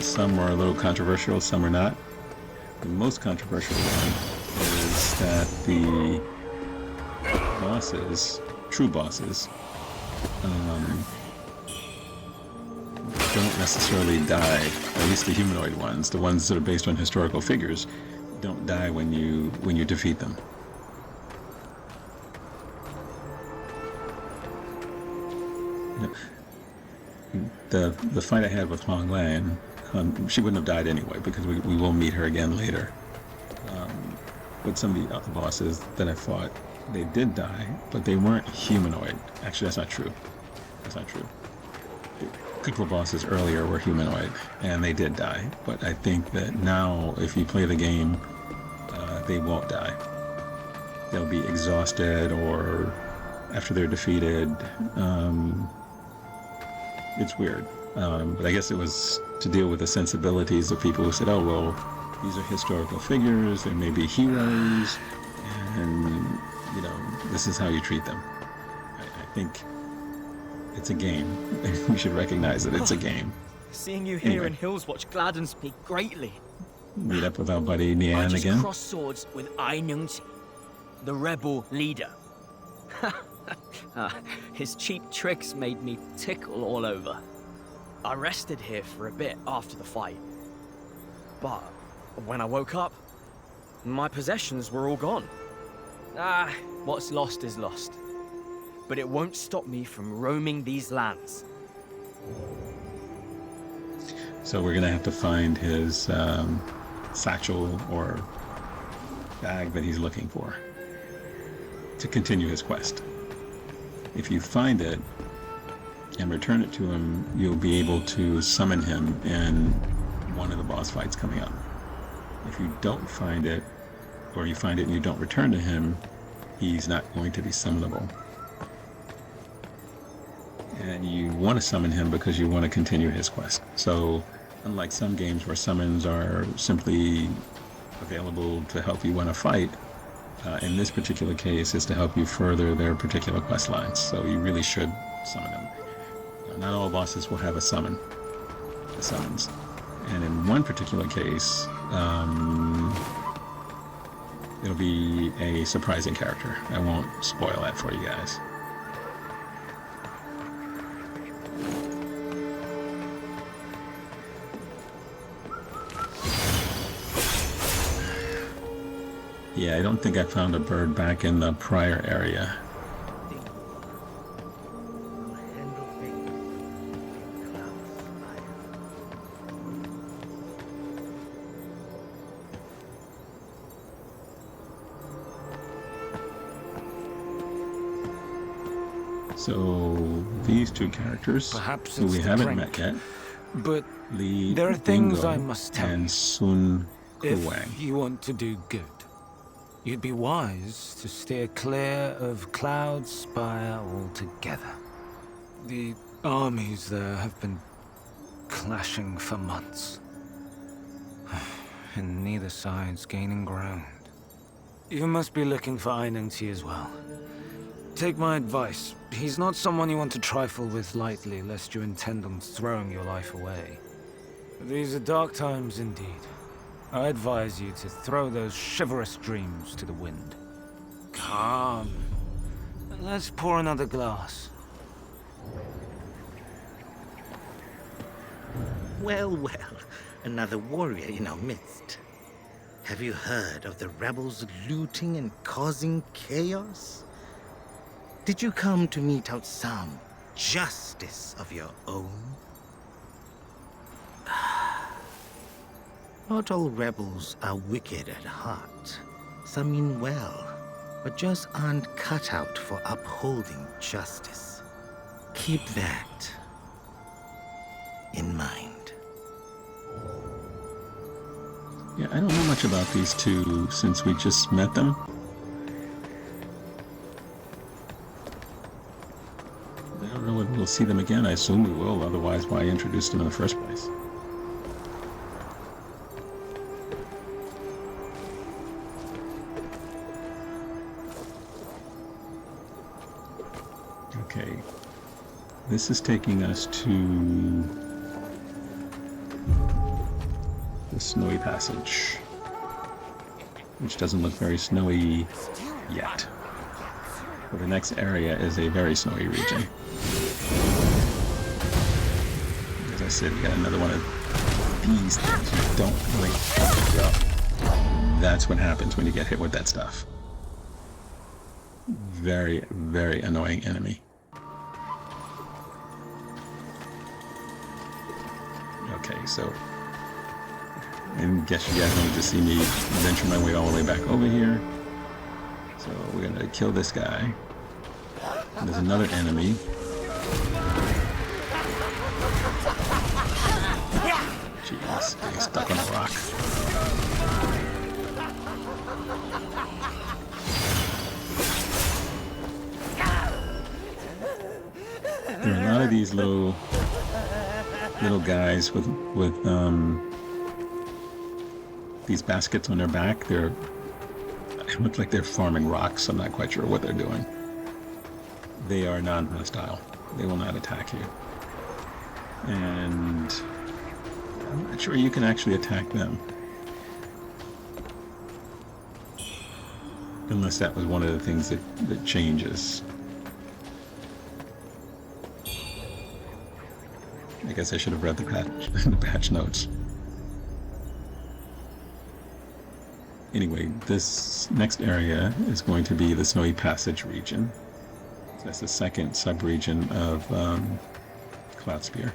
Some are a little controversial, some are not. The most controversial one is that the bosses, true bosses, don't necessarily die. At least the humanoid ones, the ones that are based on historical figures, don't die when you defeat them. The fight I had with Honglan, she wouldn't have died anyway because we will meet her again later. But some of the other bosses that I fought, they did die, but they weren't humanoid. Actually, that's not true. That's not true. A couple of bosses earlier were humanoid, and they did die. But I think that now, if you play the game, they won't die. They'll be exhausted, or after they're defeated. It's weird. But I guess it was to deal with the sensibilities of people who said, oh, well, these are historical figures, they may be heroes, and, you know, this is how you treat them. I think it's a game. We should recognize that it's a game. Seeing you here Anyway. in Hillswatch gladdens me greatly. Meet up with our buddy I Nian just again. crossed swords with Ai Nungti, the rebel leader. His cheap tricks made me tickle all over. I rested here for a bit after the fight. But when I woke up, my possessions were all gone. What's lost is lost. But it won't stop me from roaming these lands. So we're gonna have to find his satchel or bag that he's looking for to continue his quest. If you find it and return it to him, you'll be able to summon him in one of the boss fights coming up. If you don't find it, or you find it and you don't return to him, he's not going to be summonable. And you want to summon him because you want to continue his quest. So, unlike some games where summons are simply available to help you win a fight, in this particular case, is to help you further their particular quest lines. So you really should summon them. Not all bosses will have a summons. And in one particular case, it'll be a surprising character. I won't spoil that for you guys. Yeah, I don't think I found a bird back in the prior area. So these two characters, Perhaps who it's we the haven't drink. met yet, But Li there are things Dingo I must tell and you. Sun If Kuwang. you want to do good, You'd be wise to steer clear of Cloudspire altogether. The armies there have been clashing for months, and neither side's gaining ground. You must be looking for Einengti as well. Take my advice. He's not someone you want to trifle with lightly, lest you intend on throwing your life away. These are dark times indeed. I advise you to throw those chivalrous dreams to the wind. Come. Let's pour another glass. Well, well, another warrior in our midst. Have you heard of the rebels looting and causing chaos? Did you come to mete out some justice of your own? Not all rebels are wicked at heart. Some mean well, but just aren't cut out for upholding justice. Keep that in mind. Yeah, I don't know much about these two since we just met them. I don't know when we'll see them again. I assume we will, otherwise why introduce them in the first place? Okay, this is taking us to the Snowy Passage, which doesn't look very snowy yet. But the next area is a very snowy region. As I said, we got another one of these things you don't really pick up. That's what happens when you get hit with that stuff. Very, very annoying enemy. Okay, so I guess you guys wanted to see me venture my way all the way back over here. So we're gonna kill this guy. And there's another enemy. Jeez, getting stuck on a rock. There are a lot of these little guys with these baskets on their back. It looks like they're farming rocks. I'm not quite sure what they're doing. They are non-hostile. They will not attack you. And I'm not sure you can actually attack them. Unless that was one of the things that changes. I guess I should have read the patch notes. Anyway, this next area is going to be the Snowy Passage region. So that's the second sub-region of Cloudspire.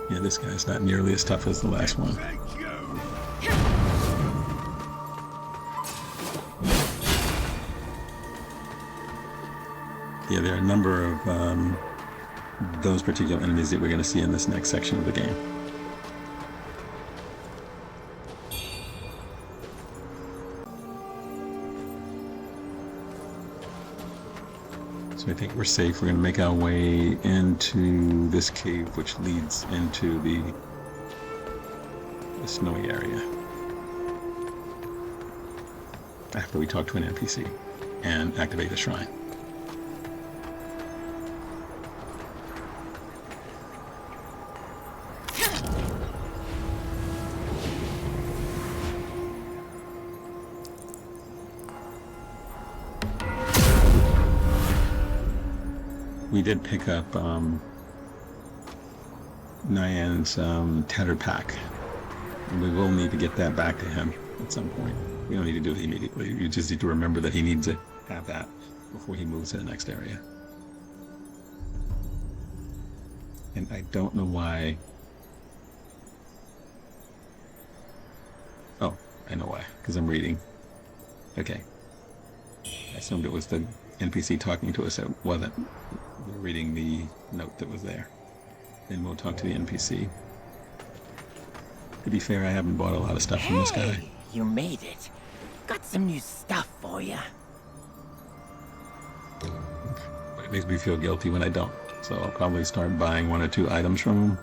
Yeah, this guy's not nearly as tough as the last one. Yeah, there are a number of those particular enemies that we're going to see in this next section of the game. So I think we're safe. We're going to make our way into this cave, which leads into the snowy area. After we talk to an NPC and activate the shrine. We did pick up Nyan's tattered pack, and we will need to get that back to him at some point. We don't need to do it immediately. You just need to remember that he needs to have that before he moves to the next area. And I don't know why. Oh, I know why, because I'm reading. Okay. I assumed it was the NPC talking to us. It wasn't. We're reading the note that was there. Then we'll talk to the NPC. To be fair, I haven't bought a lot of stuff from this guy. You made it. Got some new stuff for you. But it makes me feel guilty when I don't. So I'll probably start buying 1 or 2 items from him,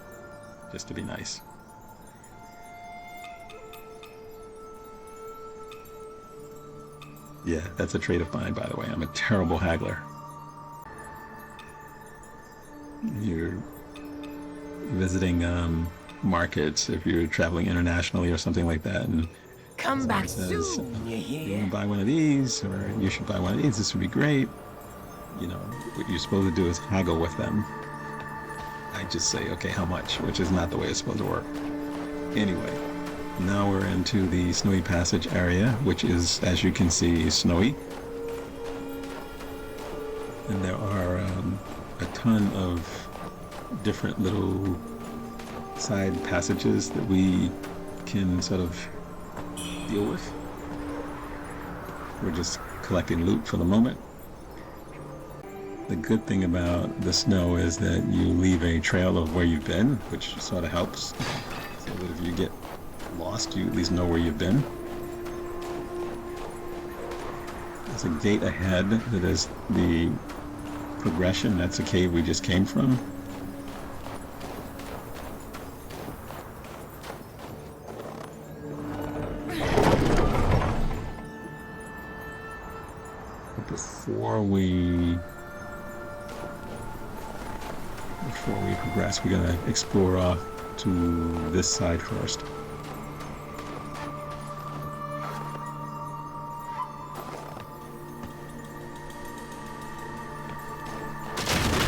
just to be nice. Yeah, that's a trait of mine, by the way. I'm a terrible haggler. You're visiting markets, if you're traveling internationally or something like that, and come back says, soon, you hear? You want to buy one of these, or you should buy one of these, this would be great. You know, what you're supposed to do is haggle with them. I just say, okay, how much? Which is not the way it's supposed to work. Anyway, now we're into the Snowy Passage area, which is, as you can see, snowy. And there are a ton of different little side passages that we can sort of deal with. We're just collecting loot for the moment. The good thing about the snow is that you leave a trail of where you've been, which sort of helps. So that if you get lost, you at least know where you've been. There's a gate ahead that is the progression. That's a cave we just came from. But before we progress, we're gonna explore off to this side first.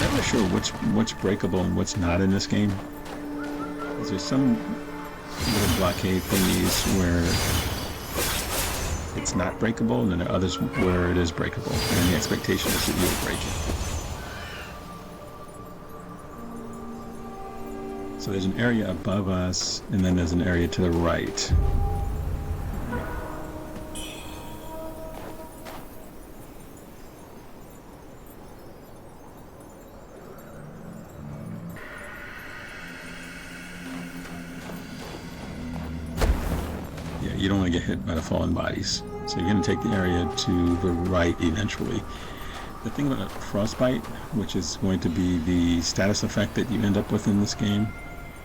I'm not sure what's breakable and what's not in this game. There's some little blockade thingies where it's not breakable, and then there are others where it is breakable, and the expectation is that you'll break it. So there's an area above us, and then there's an area to the right. Yeah, you don't want to get hit by the fallen bodies. So you're going to take the area to the right eventually. The thing about frostbite, which is going to be the status effect that you end up with in this game,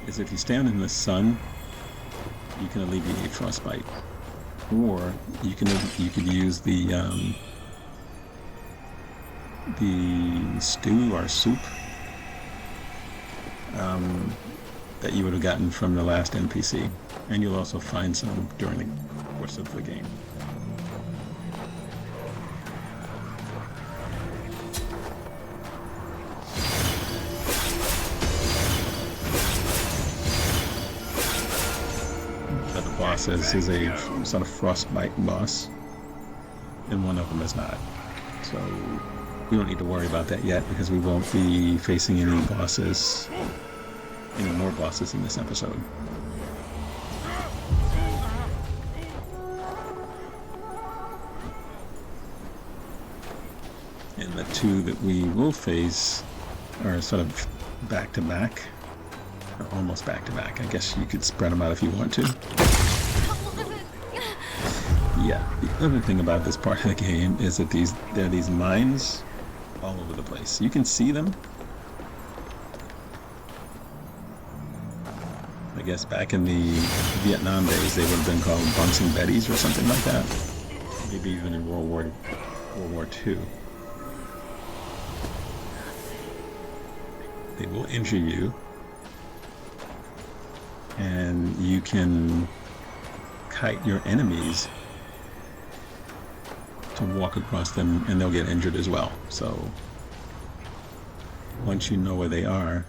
is if you stand in the sun, you can alleviate frostbite, or you could use the stew or soup that you would have gotten from the last NPC, and you'll also find some during the course of the game. This is a sort of frostbite boss, and one of them is not. So we don't need to worry about that yet, because we won't be facing any more bosses in this episode. And the two that we will face are sort of back to back, or almost back to back. I guess you could spread them out if you want to. Yeah, the other thing about this part of the game is that there are these mines all over the place. You can see them. I guess back in the Vietnam days, they would have been called Bunsen Bettys or something like that. Maybe even in World War II. They will injure you, and you can kite your enemies to walk across them, and they'll get injured as well. So once you know where they are,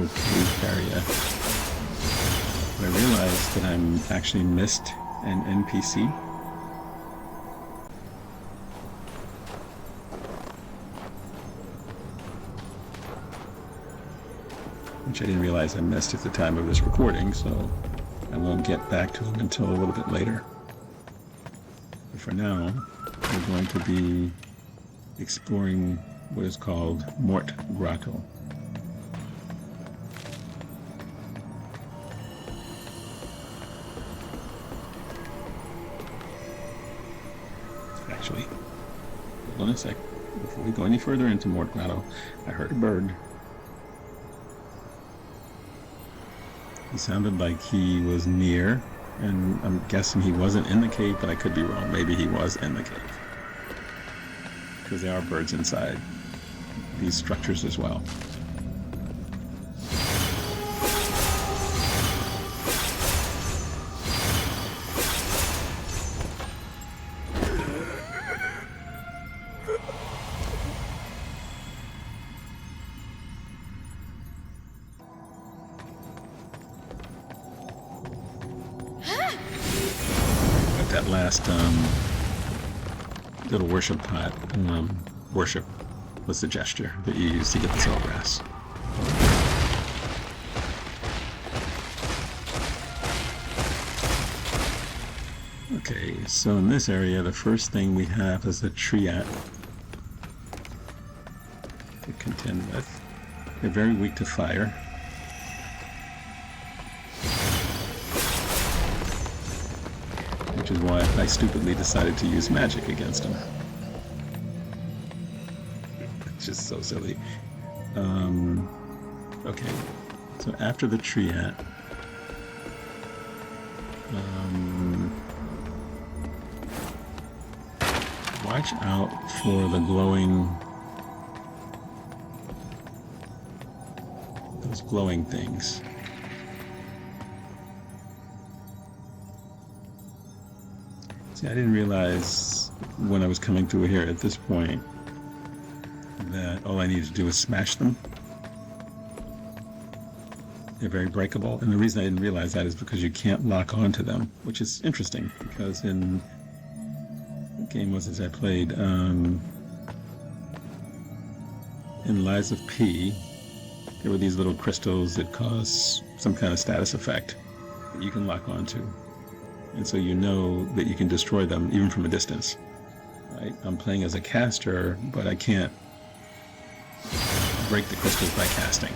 little cave area. But I realized that I'm actually missed an NPC. Which I didn't realize I missed at the time of this recording, so I won't get back to him until a little bit later. But for now, we're going to be exploring what is called Mort Grotto. Actually, hold on a sec. Before we go any further into Mort Grotto, I heard a bird. He sounded like he was near, and I'm guessing he wasn't in the cave, but I could be wrong. Maybe he was in the cave. Because there are birds inside these structures as well. That last little worship pot, worship was the gesture that you use to get the soul grass. Okay, so in this area, the first thing we have is a triad to contend with. They're very weak to fire. Which is why I stupidly decided to use magic against him. It's just so silly. Okay, so after the triad, watch out for the those glowing things. See, I didn't realize when I was coming through here at this point that all I needed to do was smash them. They're very breakable, and the reason I didn't realize that is because you can't lock onto them, which is interesting, because in what game was it I played? In Lies of P, there were these little crystals that cause some kind of status effect that you can lock onto. And so you know that you can destroy them even from a distance. Right? I'm playing as a caster, but I can't break the crystals by casting.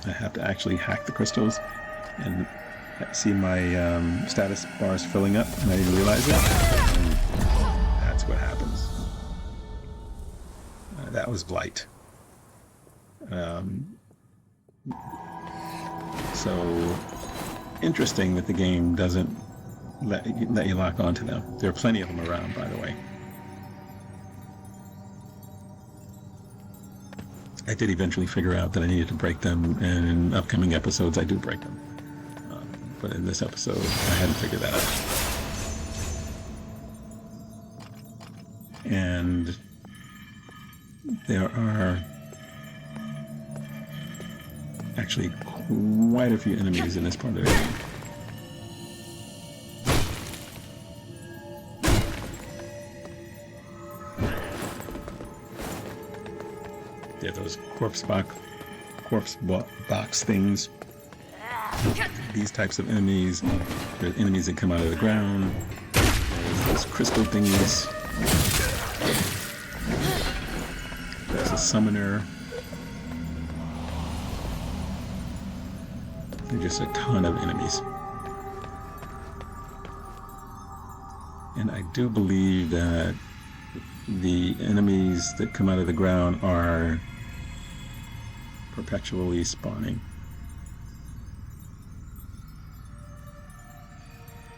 I have to actually hack the crystals, and I see my status bars filling up, and I didn't realize it. And that's what happens. That was Blight. So interesting that the game doesn't let you lock onto them. There are plenty of them around, by the way. I did eventually figure out that I needed to break them, and in upcoming episodes I do break them. But in this episode, I hadn't figured that out. And there are actually quite a few enemies in this part of the game. Yeah, those corpse box things. These types of enemies. There's enemies that come out of the ground. There's those crystal thingies. There's a summoner. There's just a ton of enemies. And I do believe that the enemies that come out of the ground are perpetually spawning.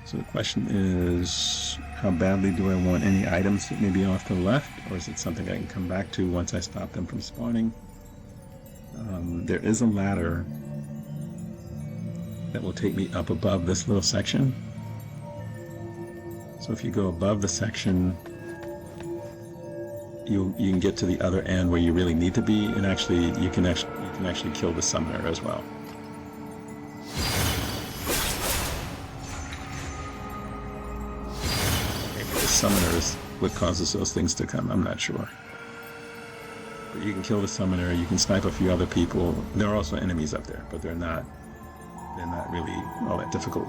So the question is, how badly do I want any items that may be off to the left, or is it something I can come back to once I stop them from spawning? There is a ladder that will take me up above this little section. So if you go above the section, you can get to the other end where you really need to be, and you can actually kill the summoner as well. Maybe the summoner is what causes those things to come. I'm not sure. But you can kill the summoner. You can snipe a few other people. There are also enemies up there, but they're not really all that difficult.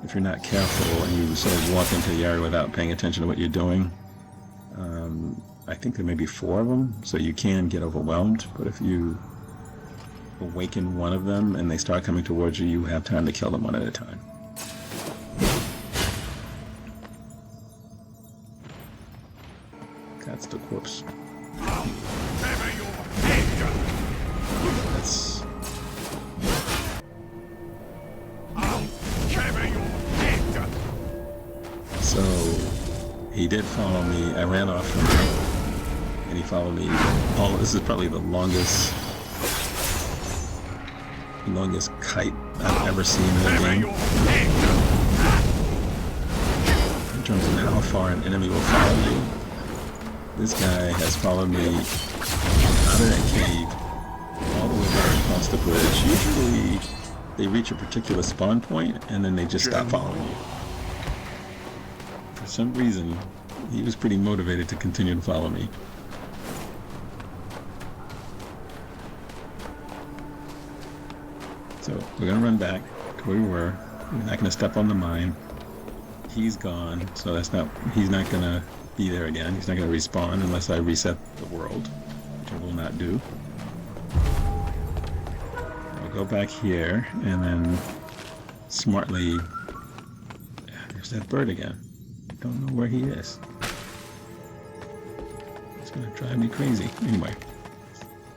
If you're not careful and you sort of walk into the area without paying attention to what you're doing, I think there may be 4 of them, so you can get overwhelmed. But if you awaken one of them and they start coming towards you, you have time to kill them one at a time. That's the corpse. That's... So, he did follow me. I ran off from him, and he followed me. This is probably the longest kite I've ever seen in a game. In terms of how far an enemy will follow you. This guy has followed me out of that cave, all the way back across the bridge. Usually, they reach a particular spawn point, and then they just stop following you. For some reason, he was pretty motivated to continue to follow me. So, we're gonna run back to where we were. We're not gonna step on the mine. He's gone, so he's not gonna be there again. He's not going to respawn unless I reset the world, which I will not do. I'll go back here and then smartly... There's that bird again. Don't know where he is. It's going to drive me crazy. Anyway.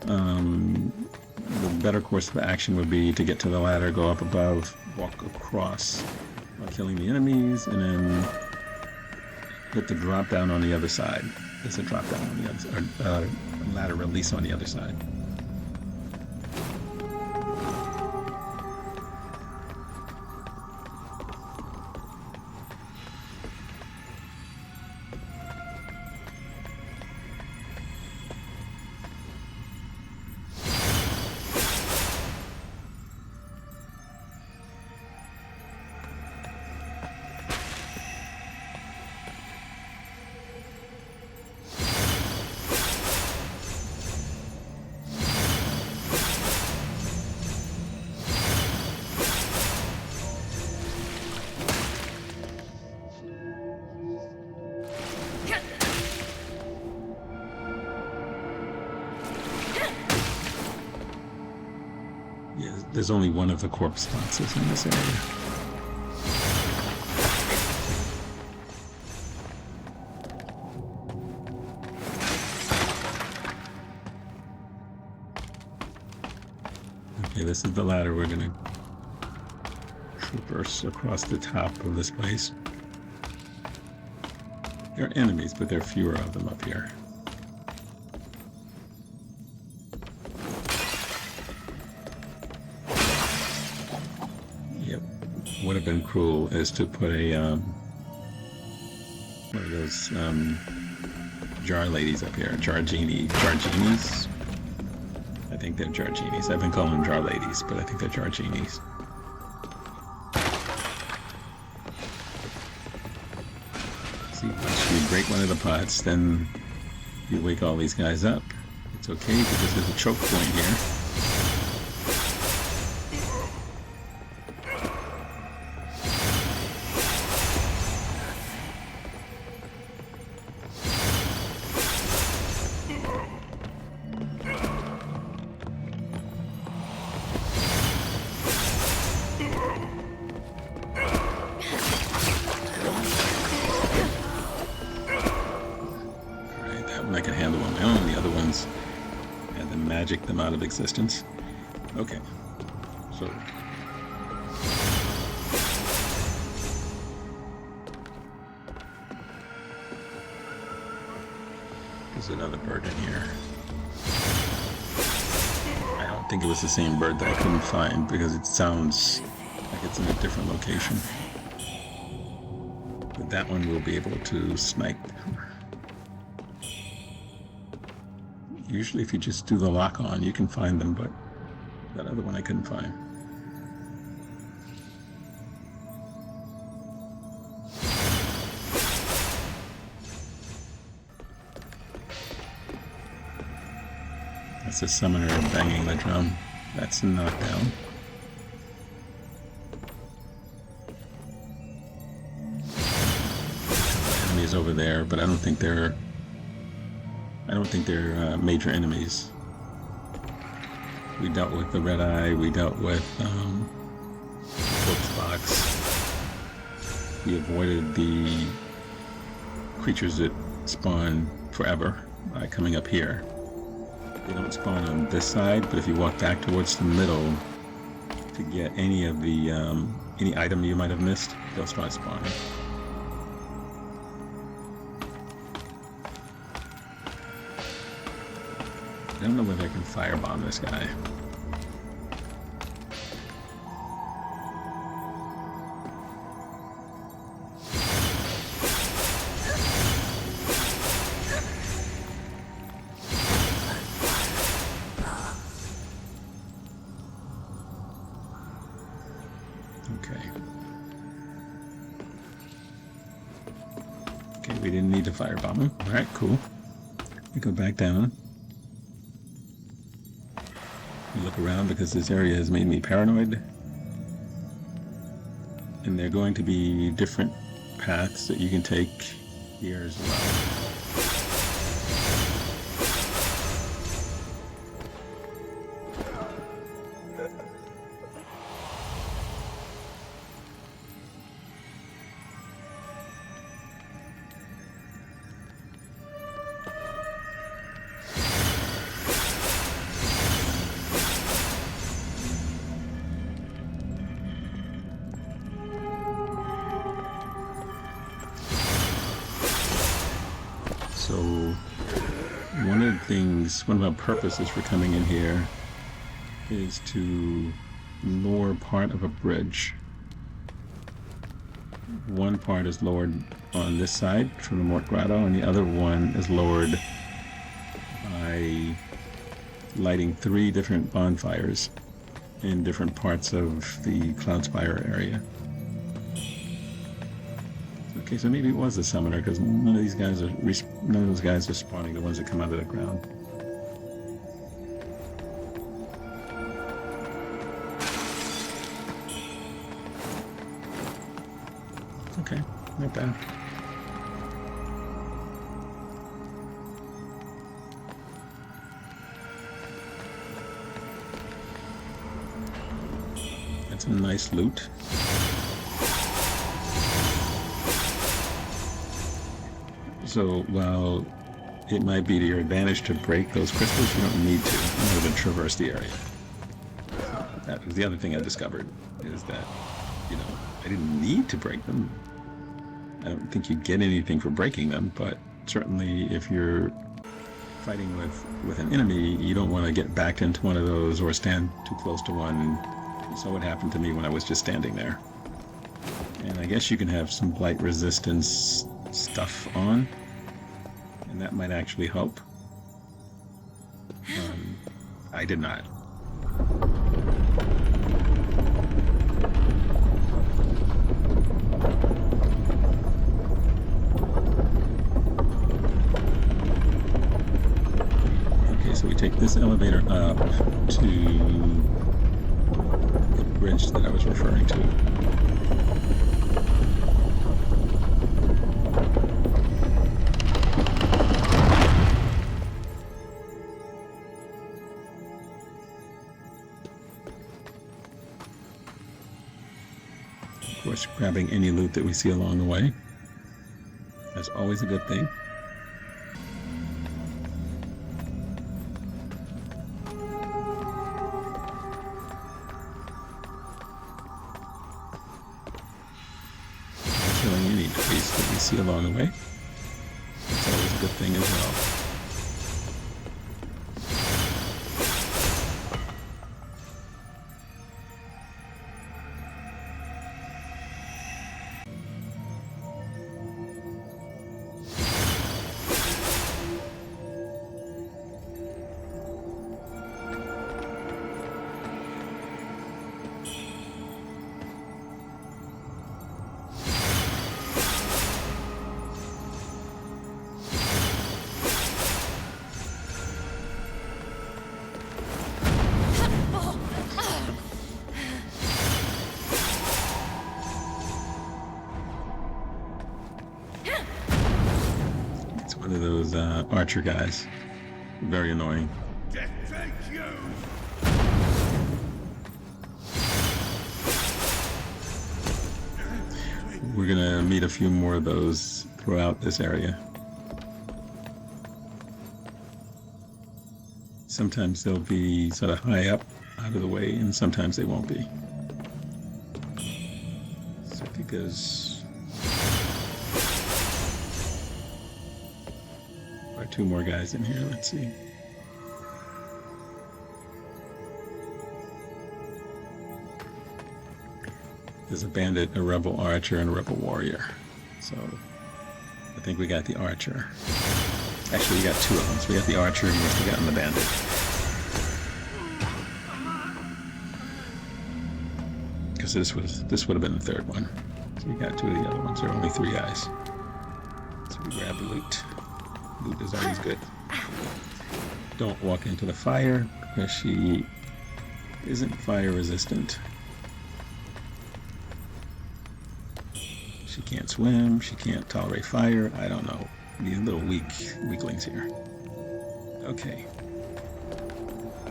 The better course of action would be to get to the ladder, go up above, walk across while killing the enemies, and then hit the drop down on the other side. There's a drop down on the other side, or ladder release on the other side. There's only one of the corpse boxes in this area. Okay, this is the ladder we're gonna traverse across the top of this place. There are enemies, but there are fewer of them up here. Would have been cool is to put a one of those jar ladies up here, jar-genies. I think they're jar-genies. I've been calling them jar ladies, but I think they're jar-genies. See, once you break one of the pots, then you wake all these guys up. It's okay because there's a choke point here. I can handle on my own. The other ones had to magic them out of existence. Okay, so there's another bird in here. I don't think it was the same bird that I couldn't find because it sounds like it's in a different location. But that one will be able to snipe. Usually if you just do the lock on, you can find them, but that other one I couldn't find. That's a summoner banging the drum. That's a knockdown. The enemies over there, but I don't think they're major enemies. We dealt with the red eye. We dealt with corpse box. We avoided the creatures that spawn forever by coming up here. They don't spawn on this side, but if you walk back towards the middle to get any of the any item you might have missed, they'll start spawning. I don't know whether I can firebomb this guy. Okay, we didn't need to firebomb him. Alright, cool. We go back down. Look around because this area has made me paranoid. And there are going to be different paths that you can take here as well. So one of our purposes for coming in here is to lower part of a bridge. One part is lowered on this side from the Mort Grotto, and the other one is lowered by lighting 3 different bonfires in different parts of the Cloudspire area. Okay, so maybe it was the summoner, because none of those guys are spawning, the ones that come out of the ground. Okay, not bad. That's a nice loot. So while it might be to your advantage to break those crystals, you don't need to in order to traverse the area. So that was the other thing I discovered, is that, you know, I didn't need to break them. I don't think you get anything for breaking them, but certainly if you're fighting with an enemy, you don't want to get backed into one of those or stand too close to one. And so it happened to me when I was just standing there. And I guess you can have some blight resistance stuff on, and that might actually help. I did not. Okay, so we take this elevator up to the bridge that I was referring to. Of course, grabbing any loot that we see along the way. That's always a good thing. Killing any trace that we see along the way. That's always a good thing as well. those archer guys. Very annoying. We're gonna meet a few more of those throughout this area. Sometimes they'll be sort of high up out of the way, and sometimes they won't be. So I think there's two more guys in here. Let's see. There's a bandit, a rebel archer, and a rebel warrior. So I think we got the archer. Actually, we got two of them. So we got the archer and we've gotten the bandit. Because this would have been the third one. So we got two of the other ones. There are only 3 guys. So we grab the loot. Loot is always good. Don't walk into the fire because she isn't fire resistant. She can't swim, she can't tolerate fire, I don't know. These little weaklings here. Okay.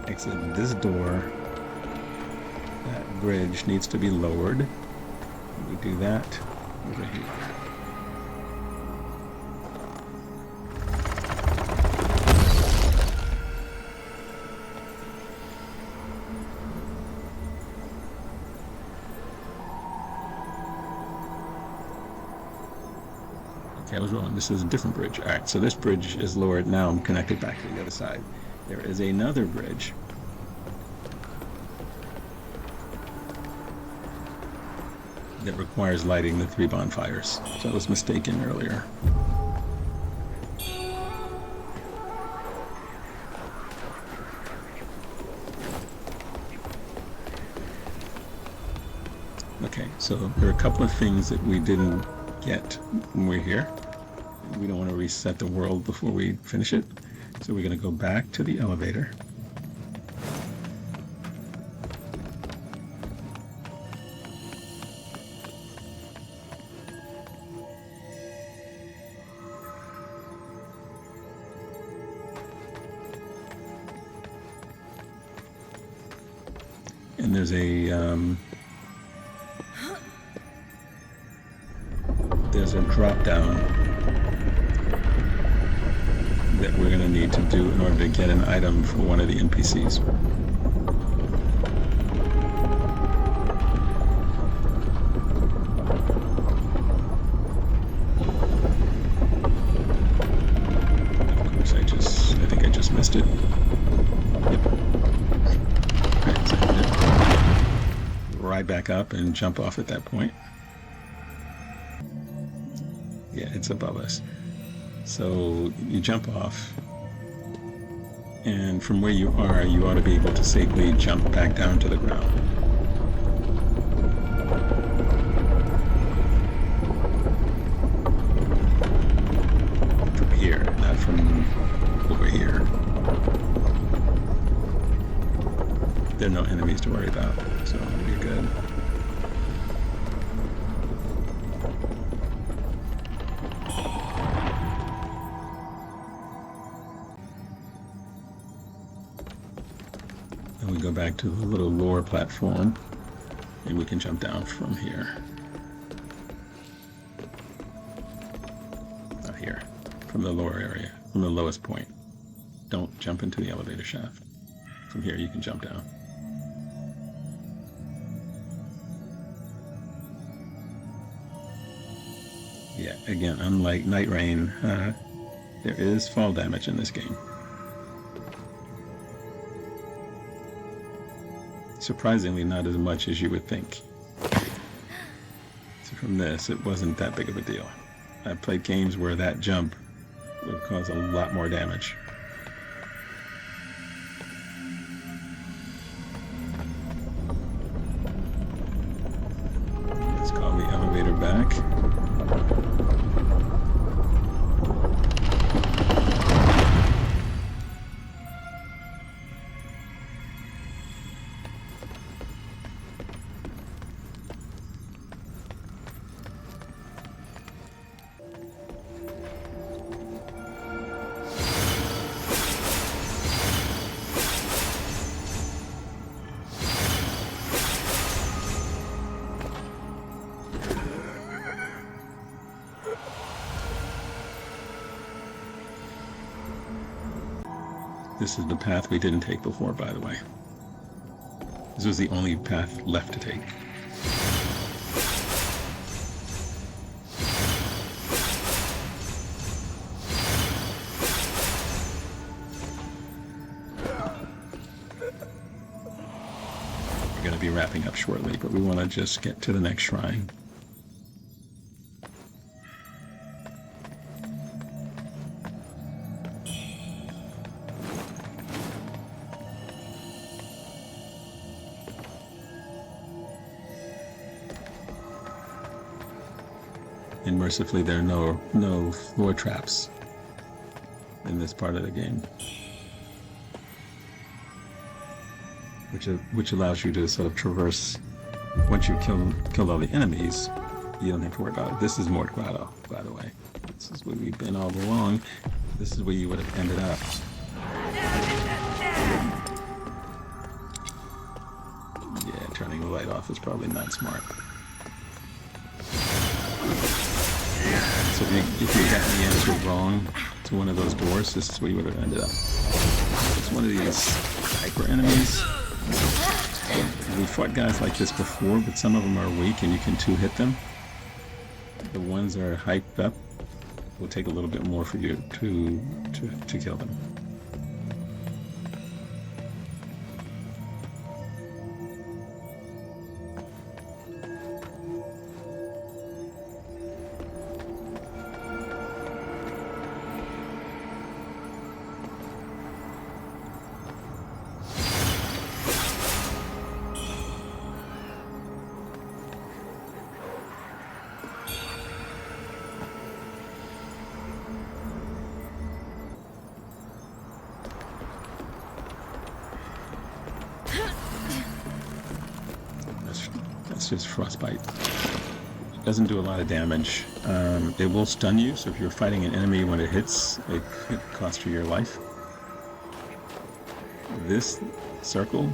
Exit this door. That bridge needs to be lowered. We do that over here. Okay, I was wrong. This is a different bridge. Alright, so this bridge is lowered. Now I'm connected back to the other side. There is another bridge. That requires lighting the 3 bonfires. So I was mistaken earlier. Okay, so there are a couple of things that we didn't get when we're here. We don't want to reset the world before we finish it. So we're going to go back to the elevator. And there's a drop down that we're going to need to do in order to get an item for one of the NPCs. Of course, I think I just missed it. Yep. Right, so ride back up and jump off at that point. Yeah, it's above us. So you jump off, and from where you are, you ought to be able to safely jump back down to the ground. From here, not from over here. There are no enemies to worry about, so you're good. And we go back to the little lower platform, and we can jump down from here. Not here, from the lower area, from the lowest point. Don't jump into the elevator shaft. From here you can jump down. Yeah, again, unlike Night Rain, there is fall damage in this game. Surprisingly, not as much as you would think. So from this, it wasn't that big of a deal. I've played games where that jump would cause a lot more damage. Let's call the elevator back. This is the path we didn't take before, by the way. This was the only path left to take. We're going to be wrapping up shortly, but we want to just get to the next shrine. And mercifully, there are no floor traps in this part of the game, which allows you to sort of traverse. Once you kill all the enemies, you don't have to worry about it. This is Mort Grotto, by the way. This is where we've been all along. This is where you would have ended up. Yeah, turning the light off is probably not smart. So if you got the answer wrong to one of those doors, this is where you would have ended up. It's one of these hyper enemies. We fought guys like this before, but some of them are weak and you can two-hit them. The ones that are hyped up will take a little bit more for you to kill them. That's just frostbite. It doesn't do a lot of damage. It will stun you, so if you're fighting an enemy when it hits, it could cost you your life. This circle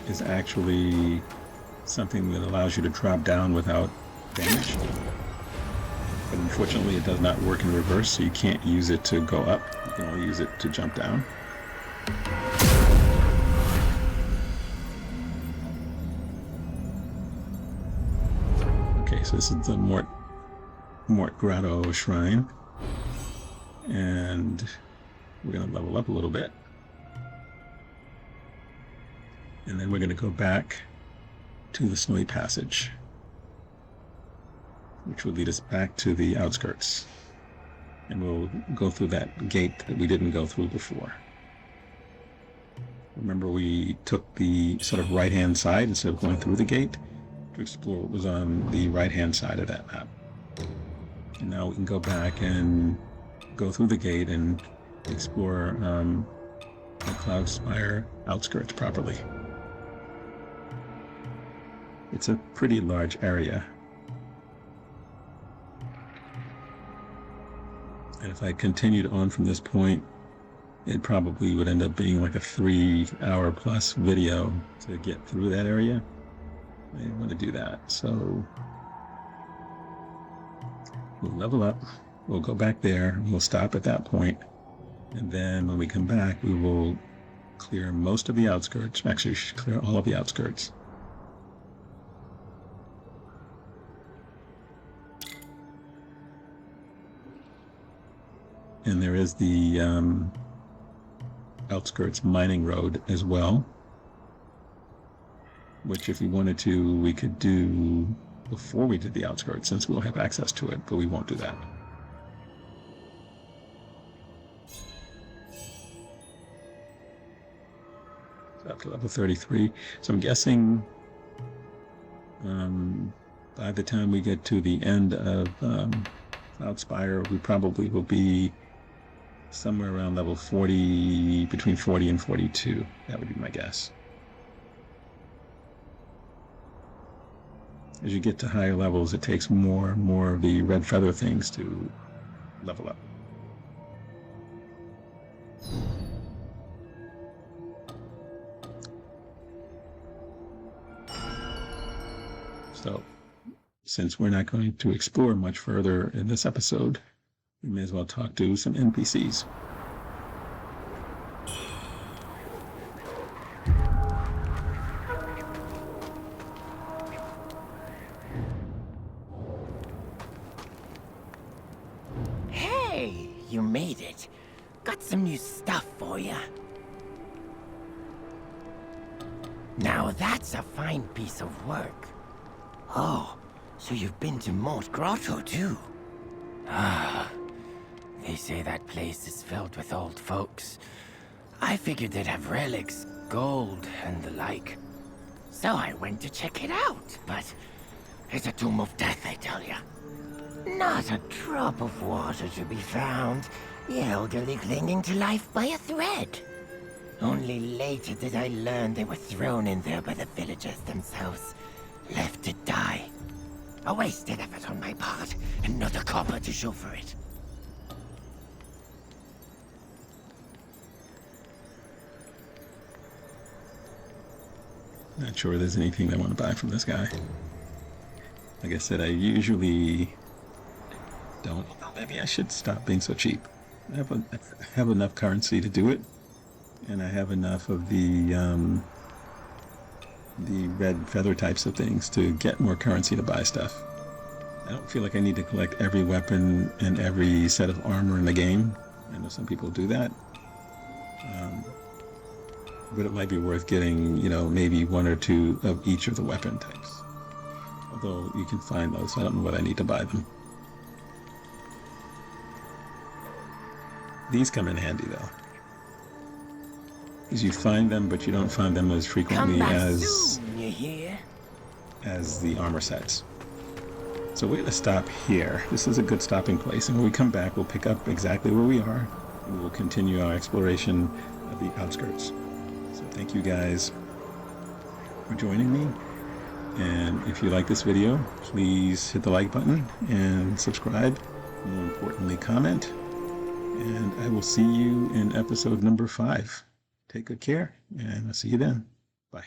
is actually something that allows you to drop down without damage. But unfortunately it does not work in reverse, so you can't use it to go up. You can only use it to jump down. Okay, so this is the Mort Grotto Shrine. And we're going to level up a little bit. And then we're going to go back to the Snowy Passage, which will lead us back to the outskirts. And we'll go through that gate that we didn't go through before. Remember, we took the sort of right-hand side instead of going through the gate to explore what was on the right-hand side of that map. And now we can go back and go through the gate and explore the Cloudspire outskirts properly. It's a pretty large area. And if I continued on from this point, it probably would end up being like a 3-hour plus video to get through that area. I didn't want to do that, so we'll level up, we'll go back there, we'll stop at that point, and then when we come back, we will clear most of the outskirts. Actually, we should clear all of the outskirts. And there is the outskirts mining road as well, which if we wanted to, we could do before we did the outskirts, since we'll have access to it, but we won't do that. So up to level 33. So I'm guessing by the time we get to the end of Cloudspire, we probably will be somewhere around level 40, between 40 and 42. That would be my guess. As you get to higher levels, it takes more and more of the red feather things to level up. So, since we're not going to explore much further in this episode, we may as well talk to some NPCs. got some new stuff for you. Now that's a fine piece of work. Oh, so you've been to Mort Grotto too? Ah, they say that place is filled with old folks. I figured they'd have relics, gold, and the like. So I went to check it out, but it's a tomb of death, I tell ya. Not a drop of water to be found, the elderly clinging to life by a thread. Only later did I learn they were thrown in there by the villagers themselves, left to die. A wasted effort on my part, and not a copper to show for it. Not sure there's anything I want to buy from this guy. Like I said, I usually don't. Maybe I should stop being so cheap. I have enough currency to do it, and I have enough of the red feather types of things to get more currency to buy stuff. I don't feel like I need to collect every weapon and every set of armor in the game. I know some people do that. But it might be worth getting, you know, maybe one or two of each of the weapon types. Although you can find those, so I don't know what I need to buy them. These come in handy though. Because you find them, but you don't find them as frequently as the armor sets. So we're gonna stop here. This is a good stopping place, and when we come back, we'll pick up exactly where we are, and we'll continue our exploration of the outskirts. So thank you guys for joining me, and if you like this video, please hit the like button and subscribe. More importantly, comment, and I will see you in episode number 5. Take good care, and I'll see you then. Bye.